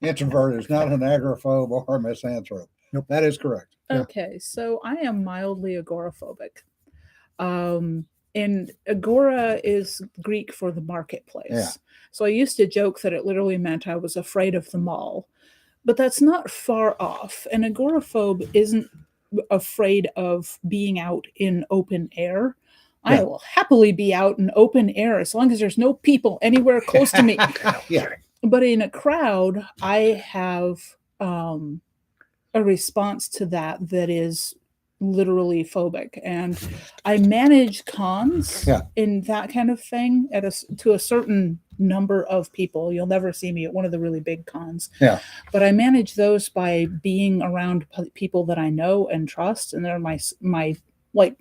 Introvert is not an agoraphobe or a misanthrope. Nope. That is correct. Okay, so I am mildly agoraphobic. And agora is Greek for the marketplace. Yeah. So I used to joke that it literally meant I was afraid of the mall. But that's not far off. An agoraphobe isn't afraid of being out in open air. I will happily be out in open air as long as there's no people anywhere close to me. But in a crowd, I have a response to that is literally phobic. And I manage cons in that kind of thing to a certain number of people. You'll never see me at one of the really big cons. But I manage those by being around people that I know and trust, and they're my like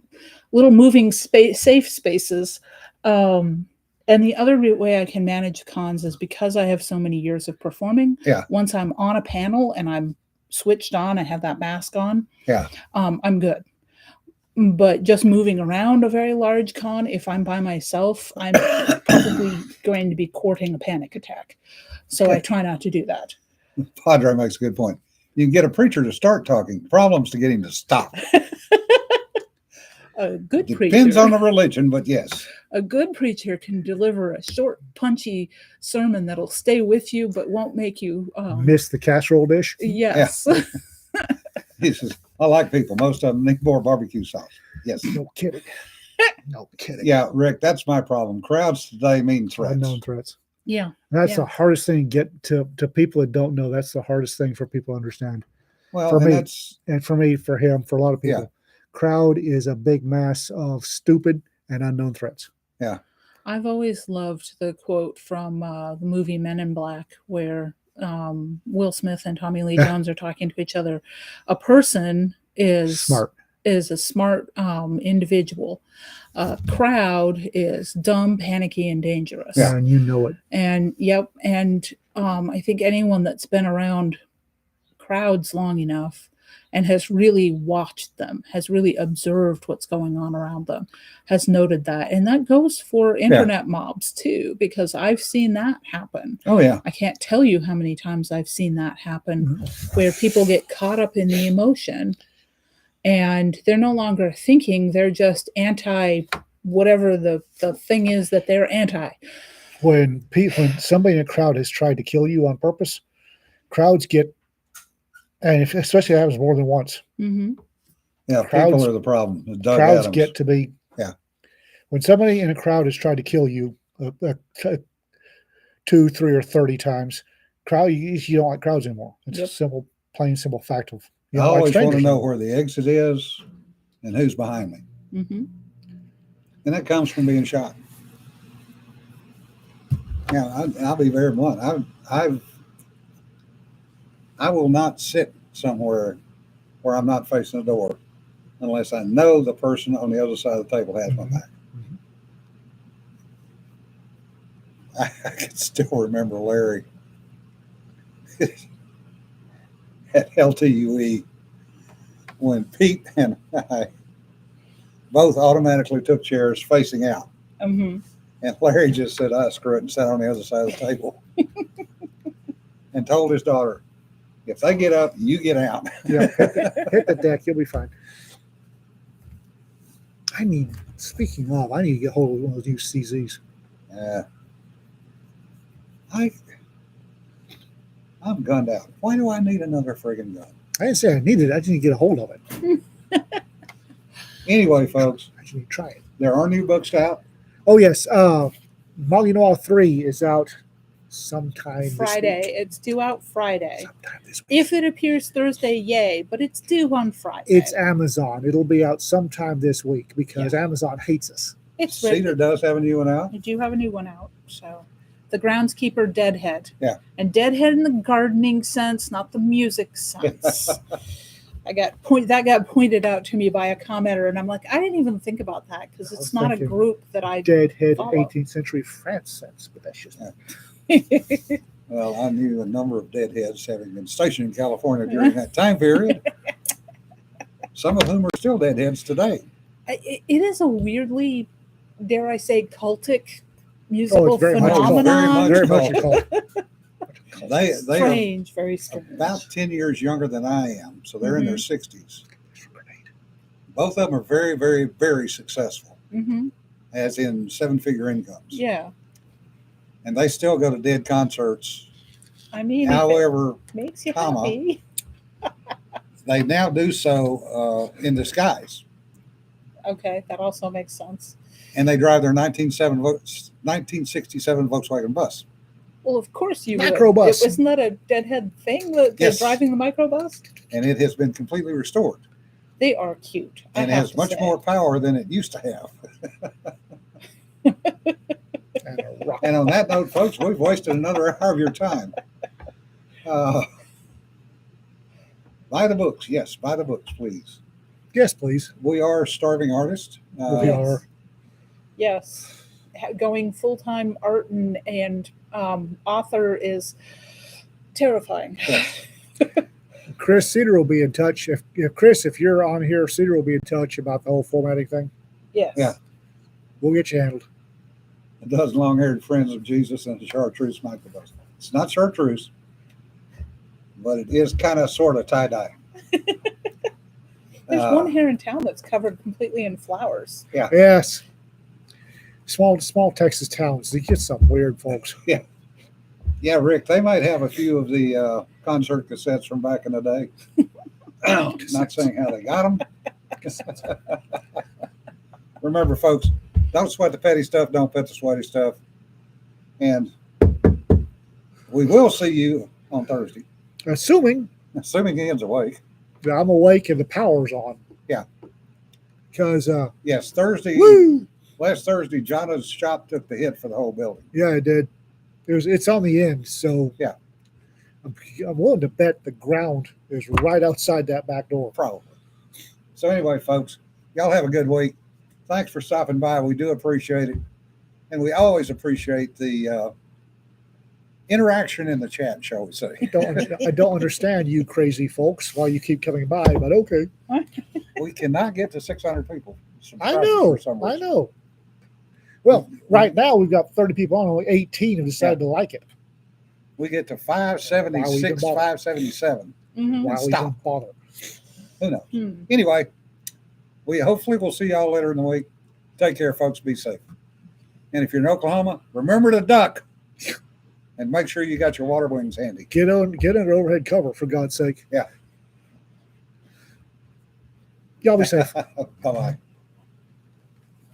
little moving safe spaces. And the other way I can manage cons is because I have so many years of performing. Once I'm on a panel and I'm switched on, I have that mask on. I'm good. But just moving around a very large con, if I'm by myself, I'm probably going to be courting a panic attack. So I try not to do that. Padre makes a good point. You can get a preacher to start talking, problems to get him to stop. A good preacher. Depends on the religion, but yes. A good preacher can deliver a short, punchy sermon that'll stay with you, but won't make you miss the casserole dish. Yes. He says, I like people. Most of them need more barbecue sauce. Yes. No kidding. No kidding. Yeah, Rick, that's my problem. Crowds today mean threats. Unknown threats. Yeah. That's the hardest thing to get to people that don't know. That's the hardest thing for people to understand. Well, for me, and for me, for him, for a lot of people. Crowd is a big mass of stupid and unknown threats. Yeah. I've always loved the quote from the movie Men in Black where Will Smith and Tommy Lee Jones are talking to each other. A person is a smart individual. A crowd is dumb, panicky, and dangerous. Yeah, and you know it. And I think anyone that's been around crowds long enough and has really watched them, has really observed what's going on around them, has noted that. And that goes for internet mobs too, because I've seen that happen. Oh, yeah. I can't tell you how many times I've seen that happen where people get caught up in the emotion and they're no longer thinking, they're just anti whatever the thing is that they're anti. When somebody in a crowd has tried to kill you on purpose, crowds get, and especially if it happens more than once. Mm-hmm. Yeah, people are the problem. Crowds get to be. Yeah. When somebody in a crowd has tried to kill you 2, 3, or 30 times, you don't like crowds anymore. It's a simple, plain, simple fact of. I always want to know where the exit is and who's behind me. Mm-hmm. And that comes from being shot. Yeah, I'll be very blunt. I will not sit somewhere where I'm not facing the door unless I know the person on the other side of the table has my back. I can still remember Larry at LTUE when Pete and I both automatically took chairs facing out. Mm-hmm. And Larry just said, "I screw it," and sat on the other side of the table and told his daughter, "If they get up, you get out." Yeah, hit the deck. You'll be fine. Speaking of, I need to get hold of one of those new CZs. I'm gunned out. Why do I need another friggin' gun? I didn't say I needed it. I just need to get a hold of it. Anyway, folks, I just need to try it. there are new books out. Oh, yes. Molly Noir 3 is out sometime Friday. this week. It's due out Friday. Sometime this week. If it appears Thursday, yay, but it's due on Friday. It's Amazon. It'll be out sometime this week because Amazon hates us. It's Cedar does have a new one out. I do have a new one out. So, The Groundskeeper Deadhead. Yeah. And Deadhead in the gardening sense, not the music sense. That got pointed out to me by a commenter, and I'm like, I didn't even think about that because I was it's not a thinking group that I Deadhead follow. 18th century France sense, but that's just Well, I knew a number of deadheads having been stationed in California during that time period. Some of whom are still deadheads today. It is a weirdly, dare I say, cultic musical very much a cult. phenomenon. Very very much a cult. They are Strange, very strange. about 10 years younger than I am, so they're in their Mm-hmm. 60s. Both of them are very, very, very successful, Mm-hmm. as in seven-figure incomes. Yeah. And they still go to dead concerts. I mean, if However, it makes you comma, happy. they now do so in disguise. Okay, that also makes sense. And they drive their 1967 Volkswagen bus. Well, of course you Microbus. would. Isn't that a Deadhead thing that they're Yes. driving the microbus? And it has been completely restored. They are cute. And I have has to much say. more power than it used to have. And a rock. And on that note, folks, we've wasted another hour of your time. Buy the books. Yes, buy the books, please. Yes, please. We are starving artists. We are. Yes. Going full-time art and author is terrifying. Yes. Chris Cedar will be in touch. If Chris, if you're on here, Cedar will be in touch about the whole formatting thing. Yes. Yeah. We'll get you handled. A dozen long-haired friends of Jesus and the chartreuse microbus. It's not chartreuse, but it is kind of sort of tie-dye. There's one here in town that's covered completely in flowers. Yes. Small Texas towns. They get some weird folks. Yeah, Rick, they might have a few of the concert cassettes from back in the day. Not saying how they got them. Remember, folks, don't sweat the petty stuff. Don't pet the sweaty stuff. And we will see you on Thursday, Assuming assuming Ian's awake. that I'm awake and the power's on. Yeah. Because Yes, Thursday. woo! Last Thursday, John's shop took the hit for the whole building. Yeah, it did. It's on the end, so Yeah. I'm willing to bet the ground is right outside that back door. Probably. So anyway, folks, y'all have a good week. Thanks for stopping by. We do appreciate it. And we always appreciate the interaction in the chat, shall we say. I don't understand you crazy folks why you keep coming by, but okay. We cannot get to 600 people. I know. For some I reason. know. Well, right now we've got 30 people on, only 18 have decided to like it. We get to Why we 576, even bother? 577. Mm-hmm. Why we Stop. don't bother? Who knows? Anyway, we hopefully will see y'all later in the week. Take care, folks. Be safe. And if you're in Oklahoma, remember to duck. And make sure you got your water wings handy. Get under overhead cover, for God's sake. Yeah. Y'all be safe. Bye-bye.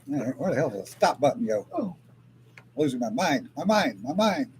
Where the hell did the stop button go? Oh. Losing my mind. My mind.